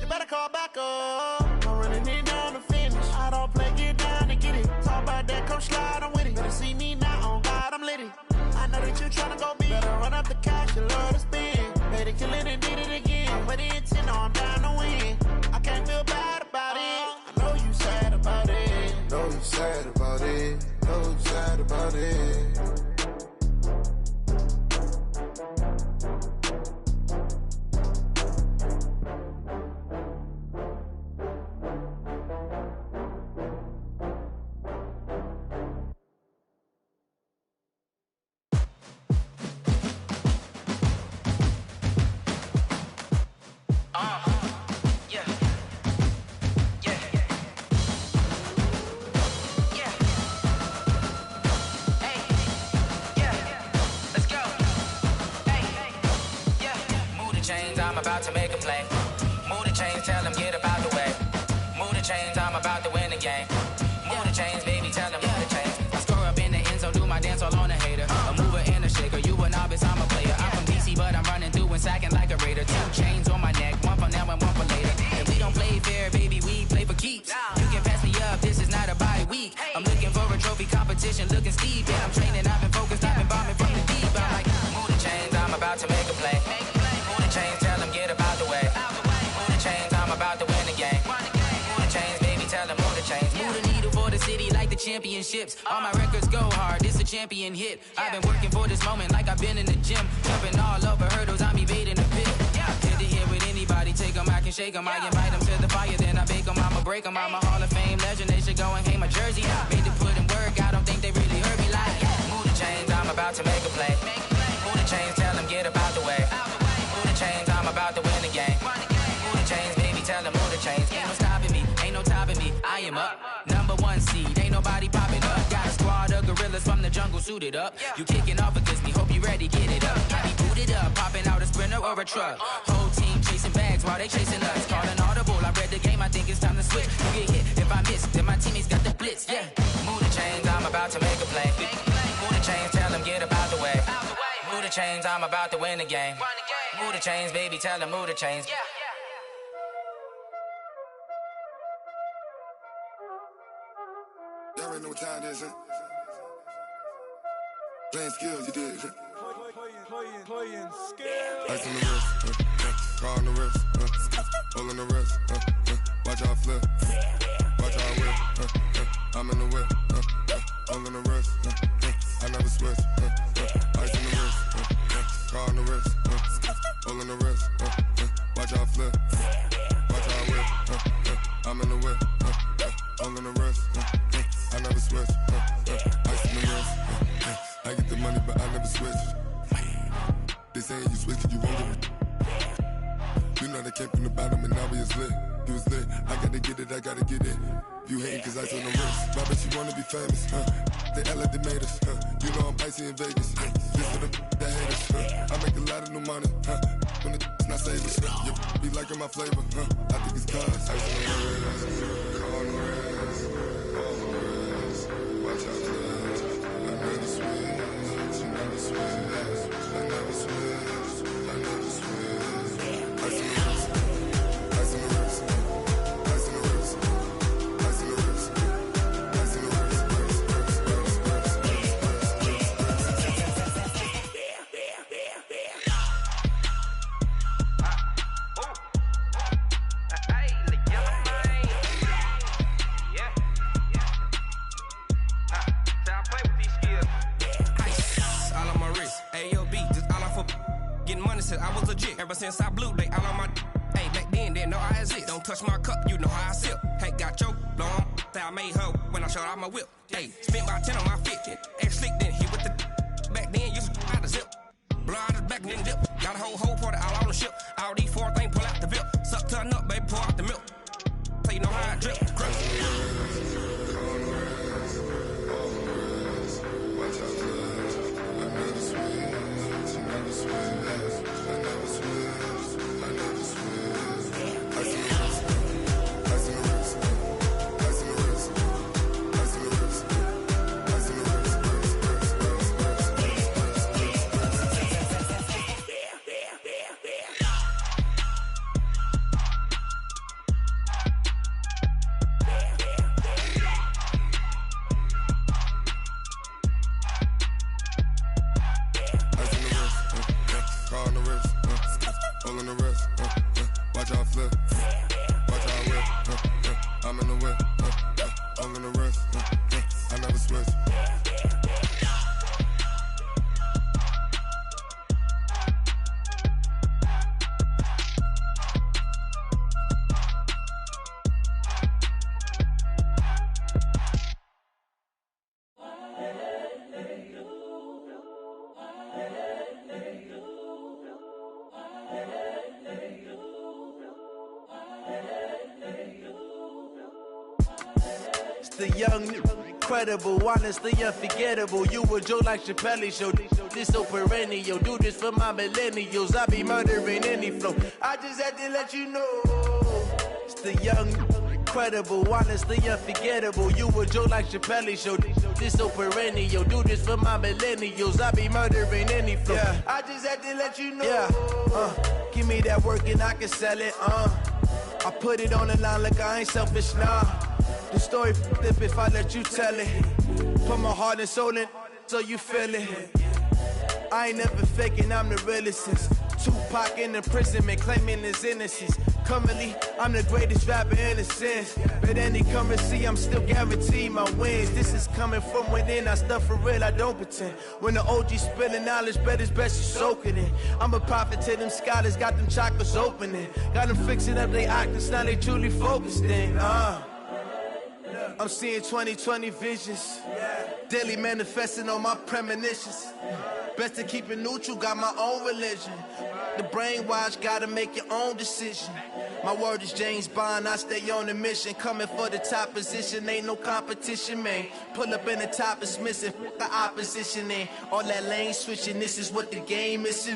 You better call back up. I'm running it down to finish. I don't play, get down to get it. Talk about that, come slide, I'm with it. Better see me now, on God, I'm litty. I know that you tryna go big. Better run up the cash, you love to spend. Made it, kill it, and did it again. I'm with the intent, no, I'm down to win. I can't feel bad about it. I know you sad about it. Know you sad about it. Know you sad about it. I'm about to make a play. Move the chains, tell them get about the way. Move the chains, I'm about to win the game. Move the chains, baby, tell them move the chains. I score up in the end zone, do my dance all on a hater. A mover and a shaker, you a novice, I'm a player. I'm from DC, but I'm running through and sacking like a raider. 2 chains on my neck, one for now and one for later. If we don't play fair, baby, we play for keeps. You can pass me up, this is not a bye week. I'm looking for a trophy competition, looking steep. Yeah, I'm training, I've been focused, I've been bombing from the deep. I'm like, move the chains, I'm about to make a play. Move the chains, tell them get about the way. Move the chains, I'm about to win the game. Move the chains, baby, tell them move the chains. Move the needle for the city like the championships. All my records go hard, this a champion hit. I've been working for this moment like I've been in the gym. Jumping all over hurdles, I'm evading the pit. Hit to hit with anybody, take them, I can shake them. I invite them to the fire, then I bake them, I'ma break them. I'm a Hall of Fame legend, they should go and hang my jersey. Made to put in work, I don't think they really heard me like. Move the chains, I'm about to make a play. Move the chains, tell them get about the way. Move the chains, I'm about to win the game. Move the chains, baby, tell them move the chains. Ain't no stopping me, ain't no topping me. I am up, #1 seed, ain't nobody popping up. Got a squad of gorillas from the jungle suited up. You kicking off against me, hope you ready, get it up. I be booted up, popping out a sprinter or a truck. Whole team chasing bags while they chasing us. Calling audible, I read the game, I think it's time to switch. You get hit, if I miss, then my teammates got the blitz, yeah. Move the chains, I'm about to make a play. Move the chains, tell them get about the way. Move the chains, I'm about to win the game. Move the chains, baby, tell them move the chains. Y'all already know what time it is, huh? Playing skills, you did. Playing skills. Ice on the wrist, car on the wrist, hole in the wrist, watch how I flip, watch how I whip, I'm in the whip, hole in the wrist, I never switch, ice on the wrist, car on the wrist, hole in the wrist, watch how I flip, watch how I whip, I'm in the whip, hole in the wrist, I never switch, ice on the wrist, I get the money but I never switch. They saying you switch it, you won't get it. You know they came from the bottom and now we is lit. You was lit, I gotta get it, I gotta get it. You hating cause ice on the wrist. But I bet you wanna be famous, They act like they made us, You know I'm icy in Vegas, This for the that hate us, I make a lot of new money, When it's not savers, You be liking my flavor, I think it's cause ice on the wrist, car on the wrist, all on the wrist, watch out for that. Ever since I blew, they all on my hey, back then, didn't know I exist. Don't touch my cup, you know how I sip. Hey, got choked, blow on. Say I made her when I showed out my whip. Hey, spent about 10 on my fit. Ex-slick, then hit with the back then, used to out the zip. Blow out his back and then dip. Got a whole party all on the ship. All these 4 things pull out the VIP. Suck to a nut, baby, pour out the milk. So you know how I drip. The young, incredible, honestly unforgettable. You a Joe like Chappelle show. This so perennial. Do this for my millennials. I be murdering any flow. I just had to let you know. It's the young, incredible, honestly unforgettable. You a Joe like Chappelle show. This so perennial. Do this for my millennials. I be murdering any flow. Yeah. I just had to let you know. Yeah. Give me that work and I can sell it. I put it on the line like I ain't selfish, nah. The story flip if I let you tell it. Put my heart and soul in so you feel it. I ain't never faking, I'm the realest since Tupac in imprisonment, claiming his innocence. Currently, I'm the greatest rapper in a sense. But any currency, I'm still guaranteed my wins. This is coming from within, I stuff for real, I don't pretend. When the OG spilling knowledge, bet it's best you soak it in. I'm a prophet to them scholars, got them chakras opening. Got them fixing up they octaves, now they truly focused in. I'm seeing 2020 visions. Daily manifesting on my premonitions. Best to keep it neutral, got my own religion. The brainwash, gotta make your own decision. My word is James Bond, I stay on a mission. Coming for the top position, ain't no competition, man. Pull up in the top is missing, the opposition in. All that lane switching, this is what the game is.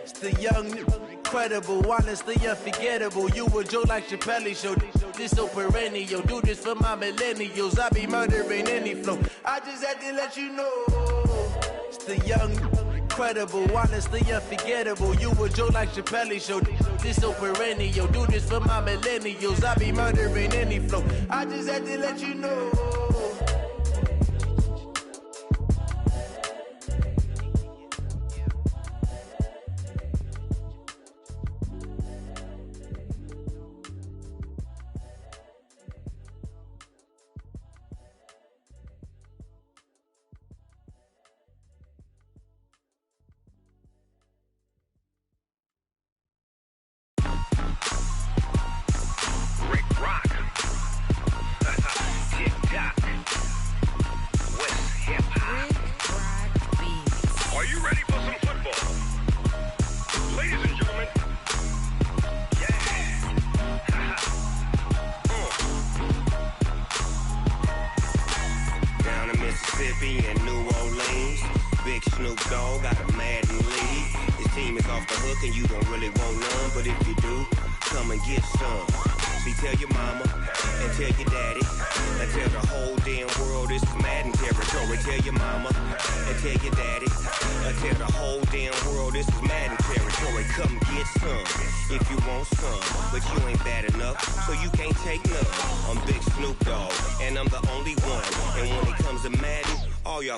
It's the young, incredible, honestly unforgettable. You a Joe like Chappelle show. This so perennial. Do this for my millennials. I be murdering any flow. I just had to let you know. It's the young, incredible, honestly unforgettable. You a Joe like Chappelle show. This so perennial. Do this for my millennials. I be murdering any flow. I just had to let you know.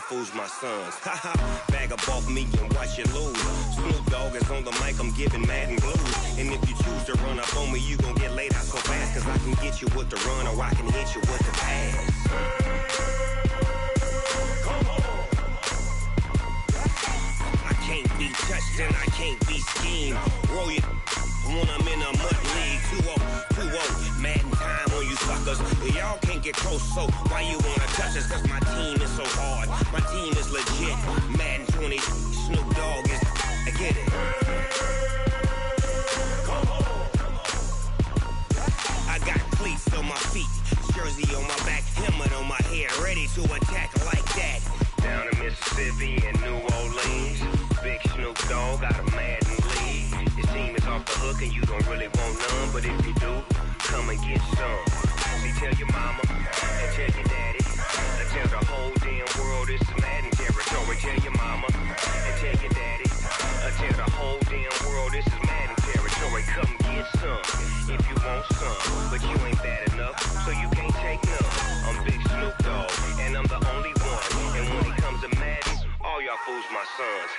Fools my sons. Haha, bag up off me and watch you lose. Snoop Dogg is on the mic, I'm giving Madden blues. And if you choose to run up on me, you gon' get laid out so fast. Cause I can get you with the run or I can hit you with the pass. Come on. I can't be changed. touched, then I can't be schemed. Roll your when I'm in a mud league. 2-0, Madden time on you suckers. Y'all can't get close, so why you wanna touch us? Cause my team is so hard. My team is legit. Madden 20, Snoop Dogg is. I get it. I got cleats on my feet, jersey on my back, helmet on my head, ready to attack like that. Down in Mississippi and New Orleans, Big Snoop Dogg got a Madden league. Your team is off the hook and you don't really want none, but if you do, come and get some. See, tell your mama and tell your daddy, and tell the whole damn world it's Madden territory. Tell your mama and tell your daddy, and tell the whole damn world this is Madden territory. Come get some if you want some, but you ain't bad enough, so you can't take none. I'm Big Snoop Dogg, and I'm the only one. And when it comes to Madden, all y'all fools my sons.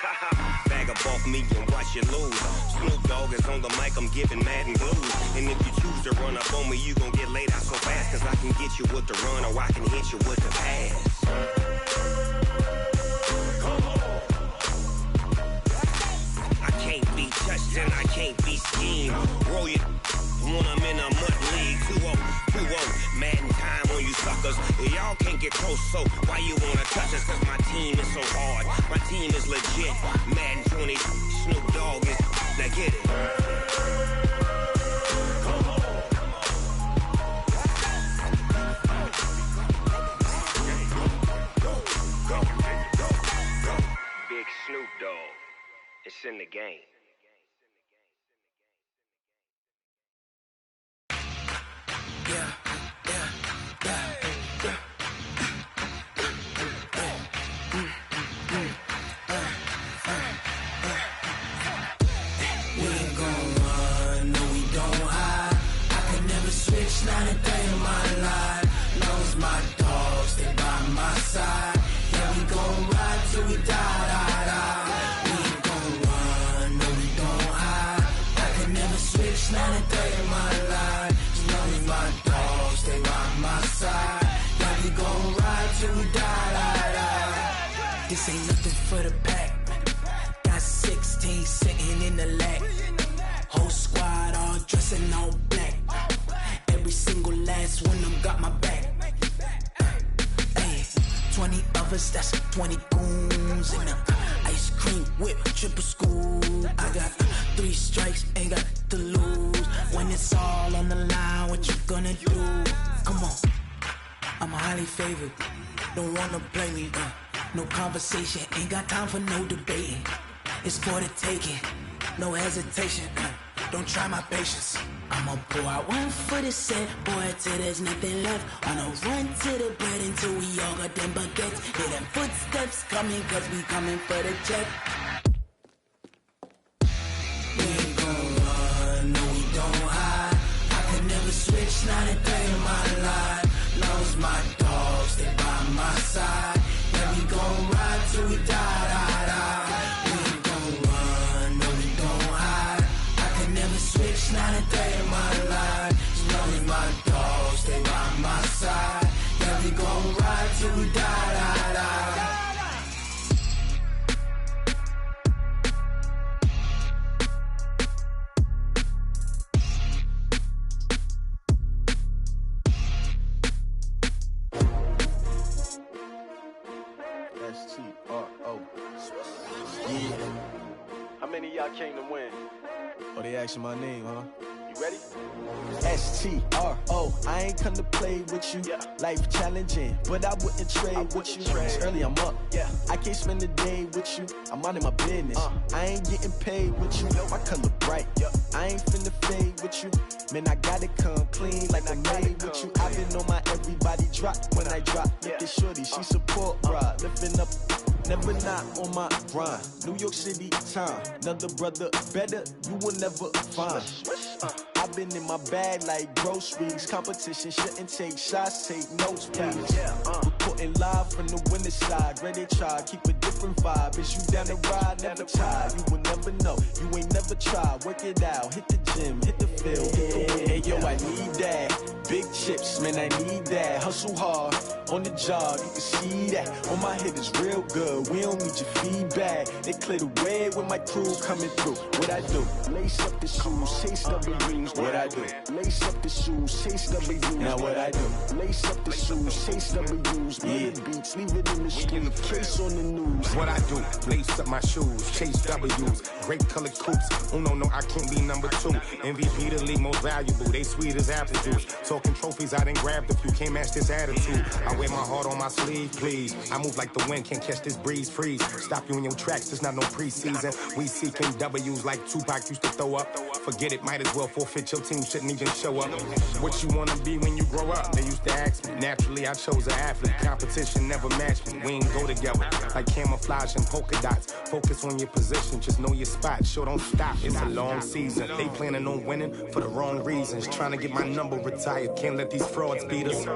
Bag up off me and watch you lose. Snoop Dogg is on the mic, I'm giving Madden blues. And if you choose to run up on me, you gon' get laid out so fast. Cause I can get you with the run or I can hit you with the pass. I can't be touched and I can't be schemed. Roll your when I'm in a mud league. 2-0, Madden time on you suckers. Y'all can't get close, so why you wanna touch us? Cause my team is so hard. My team is legit. Madden 20, Snoop Dogg is. Now get it. Big Snoop Dogg. It's in the game. Not a day in my life. Knows my dogs, they by my side. Yeah, we gon' ride till we die. We ain't gon' run, no, we don't hide. I can never switch, not a day in my life. Knows my dogs, they by my side. Yeah, we gon' ride till we die. This ain't nothing for the pack. Got 16 sitting in the lap. Whole squad all dressing all black. Every single last one of them got my back. Hey, 20 of us, that's 20 goons. And ice cream whip, triple scoop. I got 3 strikes, ain't got to lose. When it's all on the line, what you gonna do? Come on, I'm highly favored. Don't wanna play me, no conversation. Ain't got time for no debating. It's for the taking, no hesitation. Don't try my patience. I'ma pour out one for the set, boy, till there's nothing left. On a run to the bread until we all got them baguettes. Hear them footsteps coming, cause we coming for the check. We ain't gon' run, no, we don't hide. I can never switch, not a day in my life. Knows my dogs, they by my side. Yeah, we gon' ride till we die. We ain't gon' run, no, we don't hide. I can never switch, not a day in my life. Knows my dogs, they by my side. Yeah, we gon' ride till we die. S-T-R-O. Yeah. How many of y'all came to win? Oh, they asking my name, huh? You ready? S-T-R-O. I ain't come to play with you. Yeah. Life challenging, but I wouldn't trade with you. It's early, I'm up. Yeah. I can't spend the day with you. I'm out of my business. I ain't getting paid with you. My color bright. I ain't finna fade with you. Man, I gotta come clean like I made with you. I've been on my everybody drop when I drop. Look at shorty, she support ride. Lifting up, never not on my grind. New York City time, another brother better, you will never find. I've been in my bag like groceries. Competition shouldn't take shots, take notes, please. Reporting live from the winter side. Ready to try, keep a different vibe. Is you down the ride, never tired. You will never know, you ain't never tried. Work it out, hit the gym, hit the field. Hey yo, I need that. Big chips, man, I need that. Hustle hard, on the job, you can see that. On my head is real good, we don't need your feedback. They clear the way with my crew coming through. What I do? Lace up the shoes, chase W's. What I do? Lace up the shoes, chase W's. Now what I do? Lace up the shoes, chase W's. Yeah. Beats, leave it in the street, case on the news. What I do? Lace up my shoes, chase W's. Great colored coops. Oh no, I can't be number 2. MVP the league most valuable. They sweet as apple juice. Talking trophies, I done grabbed a few. Can't match this attitude. I wear my heart on my sleeve, please. I move like the wind, can't catch this breeze. Freeze. Stop you in your tracks. It's not no preseason. We seeking W's like Tupac used to throw up. Forget it, might as well forfeit. Your team shouldn't even show up. What you wanna be when you grow up? They used to ask me. Naturally, I chose an athlete. Competition never matched me. We ain't go together like camouflage and polka dots. Focus on your position, just know your spot. Sure, don't stop. It's a long season. They planning on winning for the wrong reasons. Trying to get my number retired. Can't let these frauds beat us.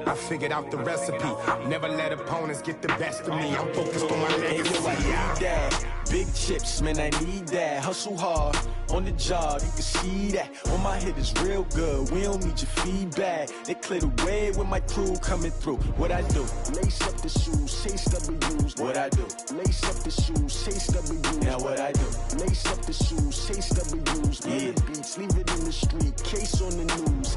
I figured out the recipe. Never let opponents get the best of me. I'm focused on my legacy. Big chips, man, I need that. Hustle hard, on the job, you can see that. On my head is real good, we don't need your feedback. They clear the way with my crew coming through. What I do? Lace up the shoes, chase W's. What I do? Lace up the shoes, chase W's. Now what I do? Lace up the shoes, chase W's. Yeah. Beats, leave it in the street, case on the news.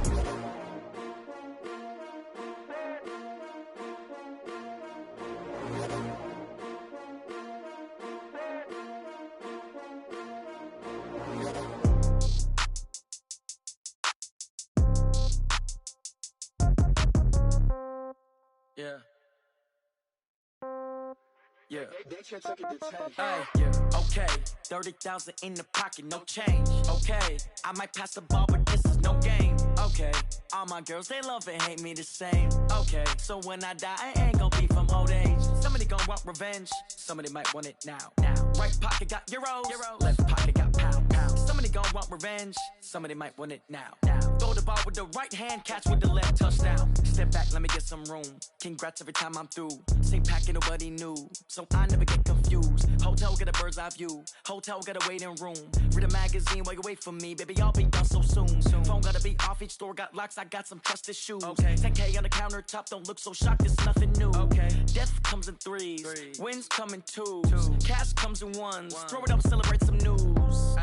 Yeah. Hey, yeah. Okay, 30,000 in the pocket, no change. Okay, I might pass the ball, but this is no game. Okay, all my girls, they love and hate me the same. Okay, so when I die, I ain't gon' be from old age. Somebody gon' want revenge, somebody might want it now. Right pocket got euros, left pocket got pound. Somebody gon' want revenge, somebody might want it now. Throw the ball with the right hand, catch with the left, touchdown. Step back, let me get some room. Congrats every time I'm through. Same packet, nobody knew, so I never get confused. Hotel get a bird's eye view, hotel got a waiting room. Read a magazine while you wait for me, baby, I'll be done so soon. Phone gotta be off, each store got locks, I got some trusted shoes. 10K on the countertop, don't look so shocked, it's nothing new. Death comes in threes, wins come in twos, cash comes in ones. Throw it up, celebrate some news.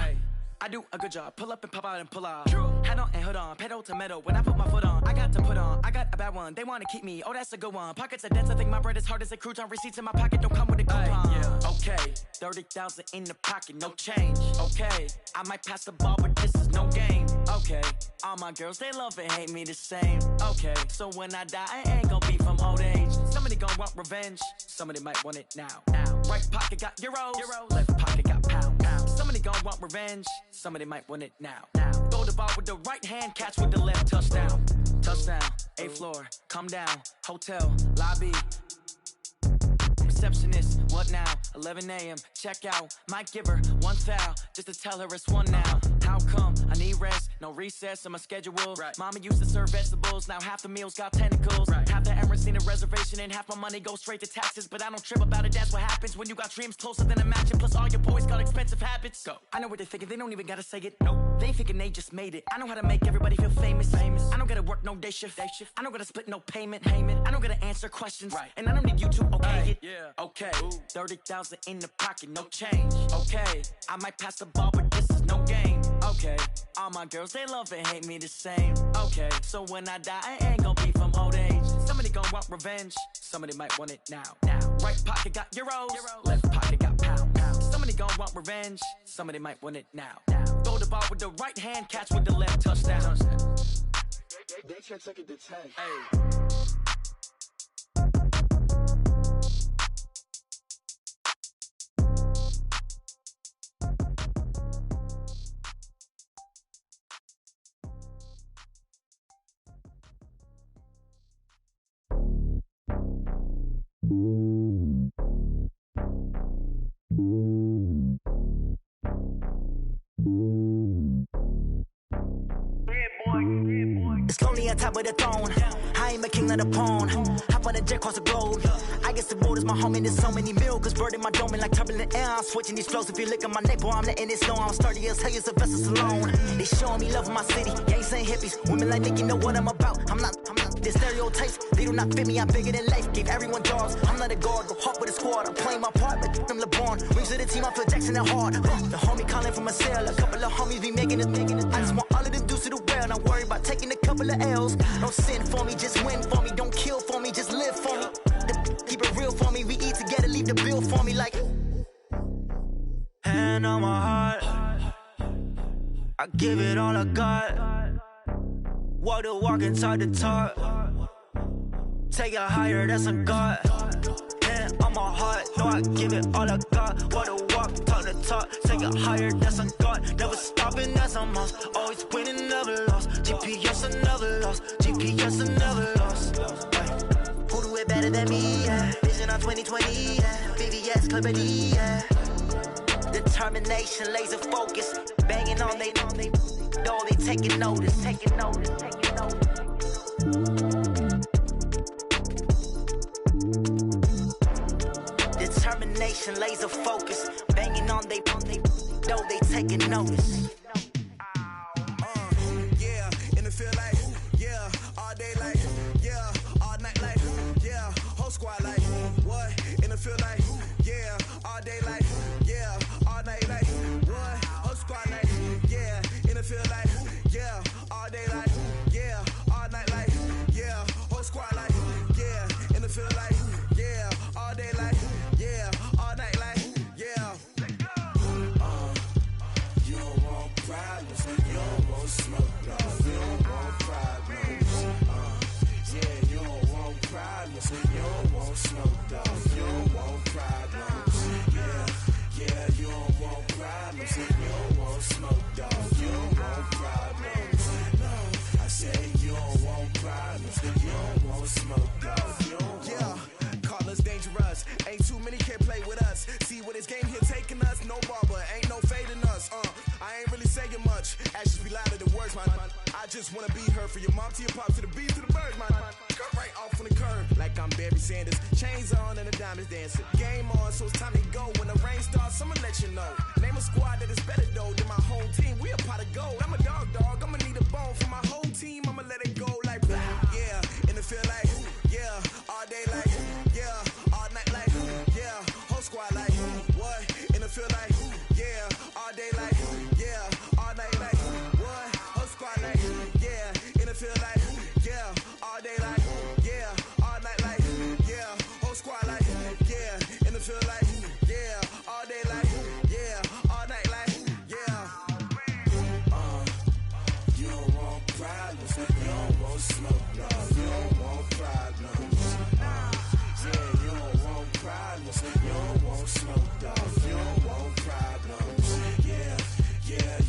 I do a good job, pull up and pop out and pull out. Head on and hood on, pedal to metal. When I put my foot on, I got to put on. I got a bad one, they wanna keep me, oh that's a good one. Pockets are dense, I think my bread is hard as a crouton. Receipts in my pocket don't come with a coupon. Okay, 30,000 in the pocket, no change. Okay, I might pass the ball, but this is no game. Okay, all my girls, they love and hate me the same. Okay, so when I die, I ain't gon' be from old age. Somebody gon' want revenge, somebody might want it now. Right pocket got euros, left pocket got pound. Somebody gon' want revenge, somebody might want it now. Throw the ball with the right hand, catch with the left, touchdown. Touchdown, 8th floor, come down, hotel, lobby. Receptionist, what now? 11 a.m., check out. Might give her one foul, just to tell her it's one now. How come? I need rest, no recess in my schedule. Mama used to serve vegetables, now half the meals got tentacles. Half the Emirates need a reservation and half my money goes straight to taxes. But I don't trip about it, that's what happens when you got dreams closer than a match. And plus all your boys got expensive habits. Go. I know what they're thinking, they don't even gotta say it. Nope. They thinking they just made it. I know how to make everybody feel famous. I don't gotta work no day shift. I don't gotta split no payment. I don't gotta answer questions. And I don't need you to okay it. Okay, 30,000 in the pocket, no change. Okay, I might pass the ball, but this is no game. Okay, all my girls, they love and hate me the same. Okay, so when I die, I ain't gon' be from old age. Somebody gon' want revenge, somebody might want it now. Right pocket got euros, left pocket got pound. Somebody gon' want revenge, somebody might want it now. Throw the ball with the right hand, catch with the left, touchdown. They can't take it to 10. It's lonely on top of the throne. I ain't a king of the pawn. Hop on a jet across the globe. I guess the world is my home and there's so many miracles. Bird in my dome and like turbulent air. I'm switching these flows. If you look at my neck, boy, I'm letting it slow. I'm sturdy as hell as a vessel alone. They showing me love in my city. Gangs and hippies. Women like Nicky know what I'm about. I'm not The stereotypes, they do not fit me. I'm bigger than life. Gave everyone jobs. I'm not a guard, go hard with a squad. I'm playing my part, but I'm LeBron. Wings of the team, I feel Jackson and hard. The homie calling from a cell. A couple of homies be making it. I just want all of them dudes to do well. Not worry about taking a couple of L's. Don't sin for me, just win for me. Don't kill for me, just live for me. Keep it real for me. We eat together, leave the bill for me like. Hand on my heart, I give it all I got. Walk the walk and talk the talk. Take it higher, that's a God. Hand on my heart, no, I give it all I got. Walk the walk, talk the talk. Take it higher, that's a God. Never stopping, that's a must. Always winning, never lost. GPS, I never lost. GPS, I never lost. Who do it better than me? Yeah. Vision on 2020, yeah. VVS, Clarity, yeah. Determination, laser focus, banging on they know they taking notice. Determination, laser focus, banging on they know they taking notice. Yeah, and it feel like, yeah, all day like, yeah, all night like, yeah, whole squad like, what? And it feel like, yeah, all day like, yeah, all night like, what? Whole squad like, yeah, and it feel like, yeah, all day like, yeah, all night like, yeah, whole squad like, yeah, and it feel like, yeah, all day like, yeah, all night like, yeah. You don't want problems, you don't want smoke, no, you don't want problems. Yeah, you don't want problems, you don't want smoke, dog, you don't want problems. Yeah, you don't want problems, you don't want smoke, dog, you don't want problems. No, I say you don't want problems, you don't want smoke, dog, you don't want. Yeah, call us dangerous. Ain't too many can play with us. See what this game here taking us. No barber, ain't no fading us. I ain't really saying much. Actions be louder than words, man. I just wanna be heard from your mom to your pop to the beat to the birds, man. Cut right off on the curb, like I'm Barry Sanders. Chains on and the diamonds dancing. Game on, so it's time to go. When the rain starts, I'ma let you know. Name a squad that is better though than my home team. We a pot of gold. I'm a dog. I'ma need a bone for my whole team. I'ma let it go like, yeah. And it feel like, yeah, all day like, yeah, all night like, yeah, whole squad like, what? And it feel like, yeah, all day like, yeah, all night like, what? Whole squad like, yeah, and it feel like, yeah, all day like, yeah, all night like, yeah, whole squad like, yeah, and it feel like, yeah, all day like, yeah, all night like, yeah. You don't want problems, you don't want smoke, no, you don't want problems. Yeah, you don't want problems, you don't want smoke, dog, you don't want problems. Yeah,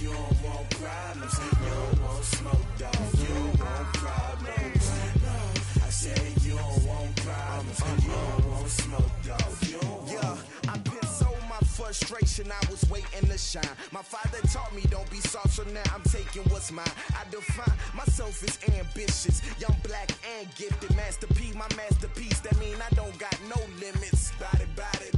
you don't want problems, you don't want smoke, dog, you don't want problems. No, I say you don't want problems, you don't want smoke, dog, you don't want. Yeah, I've been so my frustration, I was waiting to shine. My father taught me don't be soft, so now I'm taking what's mine. I define myself as ambitious, young, black, and gifted. Master P, my masterpiece, that mean I don't got no limits. Bout it,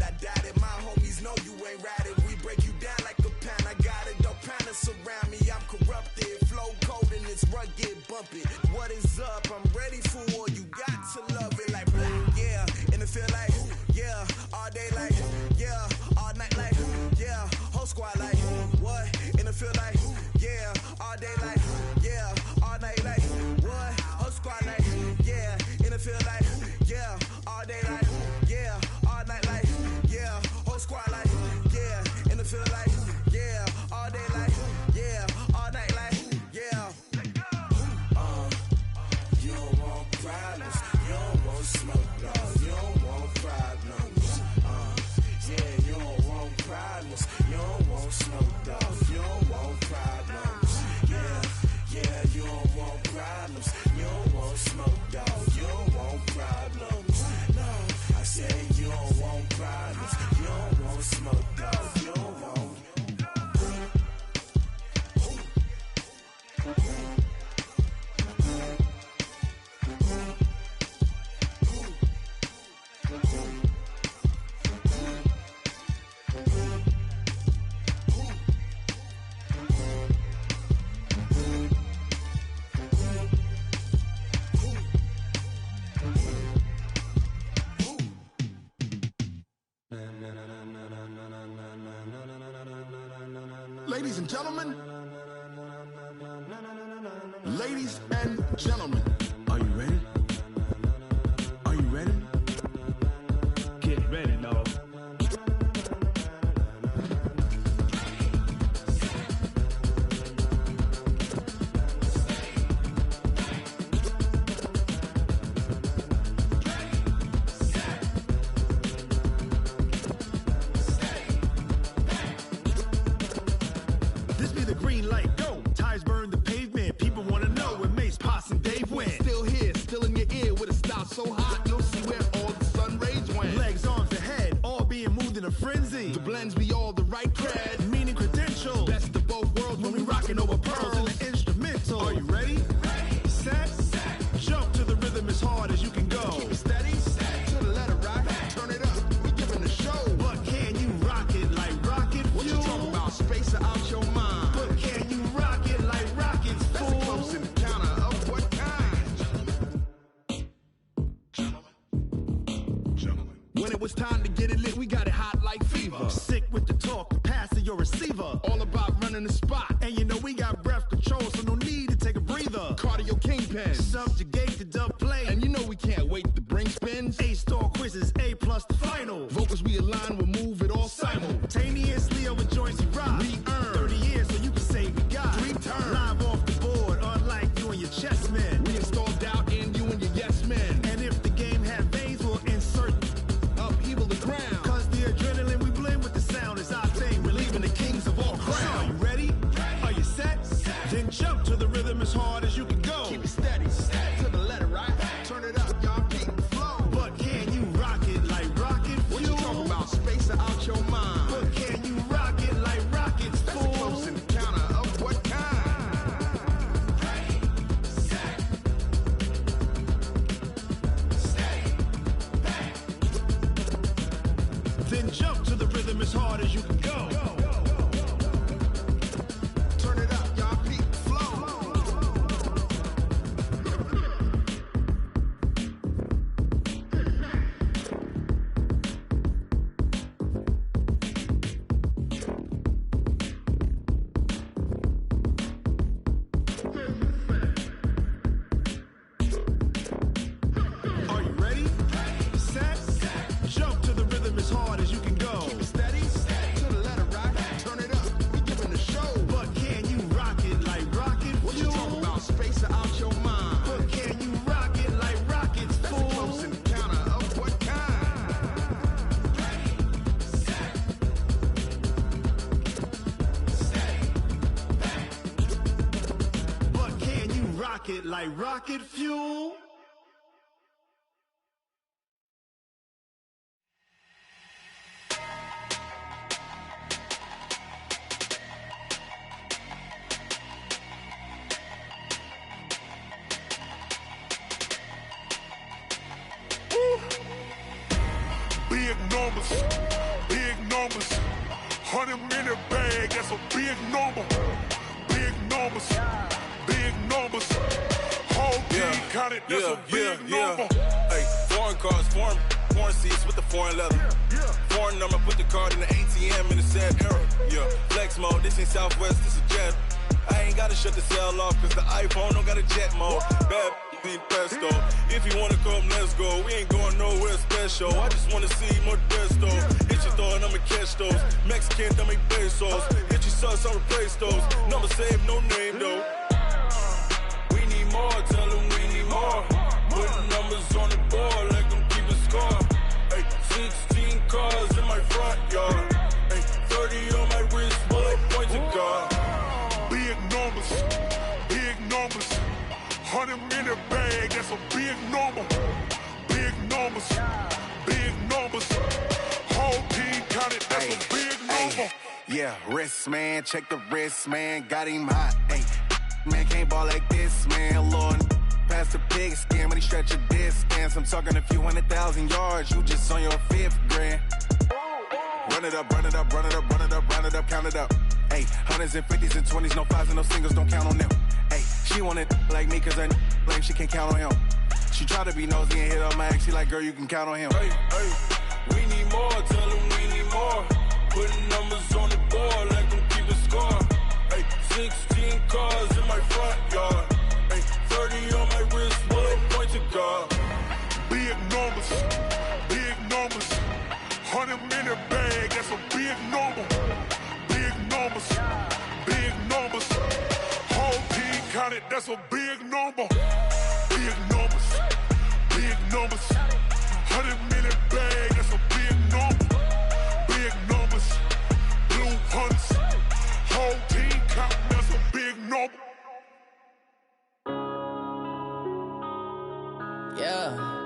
I doubt it. My homies know you ain't ratted. We break you down like a pound. I got it, don't pound surround me. I'm corrupted, flow cold and it's rugged, bumpy. What is up? I'm ready for war. You got to love it like black, yeah. And it feel like, yeah, all day like, yeah, all night like, yeah, whole squad like, what? And it feel like, yeah, all day like, yeah, all night like, what? Whole squad like, yeah, and it feel like, yeah, all day like, yeah, all night like, yeah, whole squad like, yeah, and it feel like, yeah, all day like, yeah, all night like, yeah. You don't want problems, you don't want smoke, no, you don't want problems. Yeah, you don't want problems, you don't want smoke, dog, you don't want problems. Yeah, you don't want problems, you don't want smoke, dog, you don't want problems. No, I say you don't want problems, you don't want smoke, dog, you don't want. Ladies and gentlemen. Ladies and gentlemen. Are you ready? Are you ready? Get ready, dog. This be the green light, go. Tires burn the pavement. People want to know where Mace, Poss, and Dave went. Still here, still in your ear with a style so hot, you'll see where all the sun rays went. Legs, arms, and head, all being moved in a frenzy. The blends be all the right cred, meaning credentials. Best of both worlds when we rockin' over pearls in the instrumental. Are you ready? Set, jump to the rhythm as hard as you can go. Keep it steady, to the letter right. Turn it up, we giving the show. But can you rock it like rocket fuel? What you talking about? Space out your mind. But can you rock it like rockets, fool? That's a close encounter of what kind? Gentlemen. When it was time to get it lit, we got it hot like fever. Sick with the talk, the pass to your receiver. All about running the spot. And you know we got breath control, so no need to take a breather. Cardio kingpin, subjugate the dub play. And you know we can't wait to bring spins. A-star quizzes, A+ the final. Vocals we align, we'll move it all simultaneously over joints you rock. We earn 30 years, so you can say we got 3 turns. Live off the board, unlike you and your chess men. We install doubt in you and your yes men. And if the game had veins, we'll insert upheaval the ground. Cause the adrenaline we blend with the sound is our thing. We're leaving the kings of all crowns. So are you ready? Are you set? Then jump to the rhythm as hard as you can go. Keep it steady, to the letter right. Turn it up, y'all keep the flow. But can you rock it like rocket fuel? What you talking about? Space out your mind. But can you rock it like rockets, fool? That's a close encounter of what kind? Then jump to the rhythm as hard as you can go. Turn it up, y'all keep the flow. Are you ready? Set, jump to the rhythm as hard as you can go. Keep it steady, to the letter right. Turn it up, we giving the show. But can you rock it like rocket fuel? What you talking about? Space out your mind. But can you rock it like rockets, fool? That's a close encounter of what kind? But can you rock it like rocket fuel? Big numbers, big numbers. 100-minute bag, that's a big number. Big numbers, big numbers. Whole team counted, that's a big number. Hey, foreign cars, foreign seats with the foreign leather. Foreign number, put the card in the ATM in the sad era. Yeah, flex mode, this ain't Southwest, this is jet. I ain't gotta shut the cell off, cause the iPhone don't got a jet mode. Bad need pesto. If you wanna come, let's go. We ain't going nowhere special. I just wanna see more desto. Hit your thought, I'ma catch those. Mexican, I'ma pesos. Hit your sus, I'ma replace those. Number saved, no name though. We need more, tell them we need more. Putting numbers on the board like I'm keeping score. Hey, 16 cars in my front yard. Hey, 30 on my wrist, bullet points of God. Big numbers, big numbers. 100-minute bag, that's a big number. Big numbers, big numbers. Whole team counted, that's a big number. Yeah, wrist man, check the wrist man, got him hot. Ay, man can't ball like this, man. Lord, past the pig skin when he stretch a distance. I'm talking a few 100,000 yards, you just on your 5th grand. Run it up, run it up, run it up, run it up, run it up, count it up. Ay, 100s and 50s and 20s, no 5s and no singles, don't count on them. Ay, she want it like me, cause her blame, she can't count on him. She try to be nosy and hit on my ex, she like, girl, you can count on him. Hey, hey, we need more, tell them we need more. Putting numbers on the board like I'm keeping score. that's a big number. Big numbers, big numbers. 100-minute bag, that's a big number. Big numbers, blue hunts. Whole team counting, that's a big number. Yeah.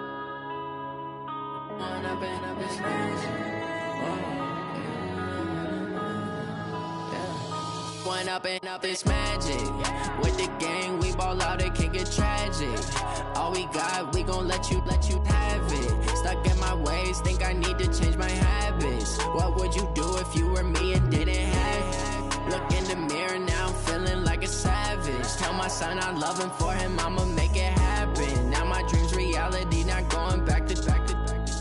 One up and up, it's magic. With the gang, we ball out, it can get tragic. All we got, we gon' let you have it. Stuck in my ways, think I need to change my habits. What would you do if you were me and didn't have it? Look in the mirror, now I'm feeling like a savage. Tell my son I love him, for him I'ma make it happen. Now my dream's reality, not going back to.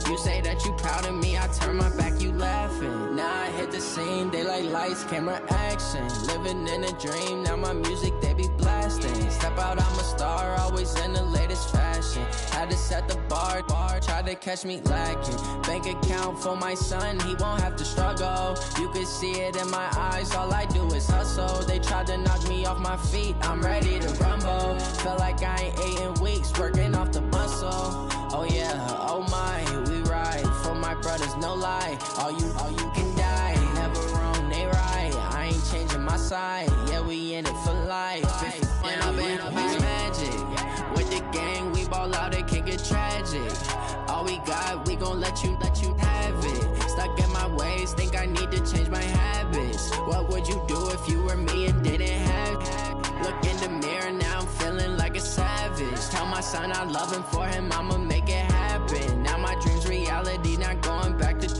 You say that you proud of me, I turn my back, you laughing. Now I hit the scene, daylight lights, camera action. Living in a dream, now my music, they be blasting. Step out, I'm a star, always in the latest fashion. Had to set the bar, try to catch me lacking. Bank account for my son, he won't have to struggle. You can see it in my eyes, all I do is hustle. They tried to knock me off my feet, I'm ready to rumble. Felt like I ain't ate in weeks, working off the muscle. Oh yeah, oh my, we ride for my brothers, no lie. All you can die, never wrong, they right. I ain't changing my side, yeah, we in it for life. When up and up, it's magic. With the gang, we ball out, it can get tragic. All we got, we gon' let you have it. Stuck in my ways, think I need to change my habits. What would you do if you were me and didn't have it? Look in the mirror, now I'm feeling like a savage. Tell my son I love him, for him I'ma make it happen. Now my dream's reality, not going back to.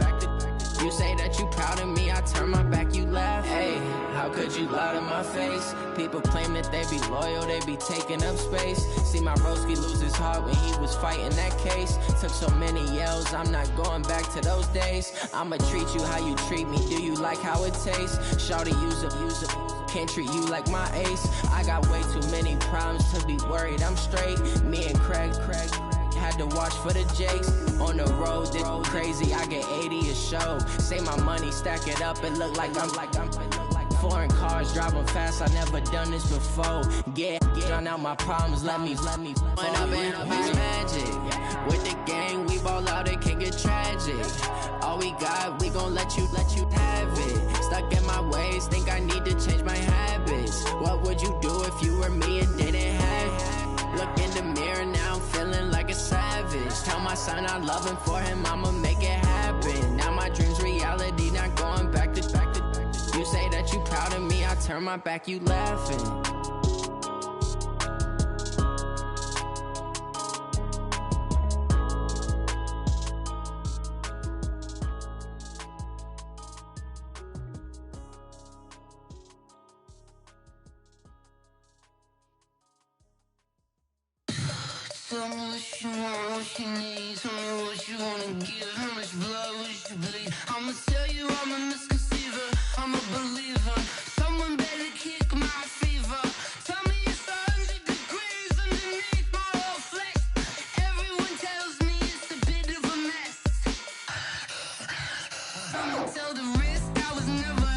You say that you proud of me, I turn my back, you laugh. Hey, how could you lie to my face? People claim that they be loyal, they be taking up space. See my broski lose his heart when he was fighting that case. Took so many yells, I'm not going back to those days. I'ma treat you how you treat me, do you like how it tastes? Shawty, use it. Can't treat you like my ace. I got way too many problems to be worried, I'm straight. Me and Craig had to watch for the Jakes. On the road, this crazy, I get 80 a show. Say my money, stack it up, it look like I'm foreign cars, driving fast, I never done this before. Get drown out my problems, let me When up and up, it's magic. With the gang, we ball out, it can get tragic. All we got, we gon' let you have it. Stuck in my ways, think I need to change my habits. What would you do if you were me and didn't have it? Look in the mirror, now I'm feeling like a savage. Tell my son I love him, for him I'ma make it happen. Now my dream's reality, not going back to. You say that you proud of me, I turn my back, you laughing. Tell me what you want, what you need. Tell me what you wanna give. How much blood would you bleed? I'ma tell you I'm a misconceiver. I'm a believer. Someone better kick my fever. Tell me it's 100 degrees underneath my whole flesh. Everyone tells me it's a bit of a mess. I'ma tell the risk I was never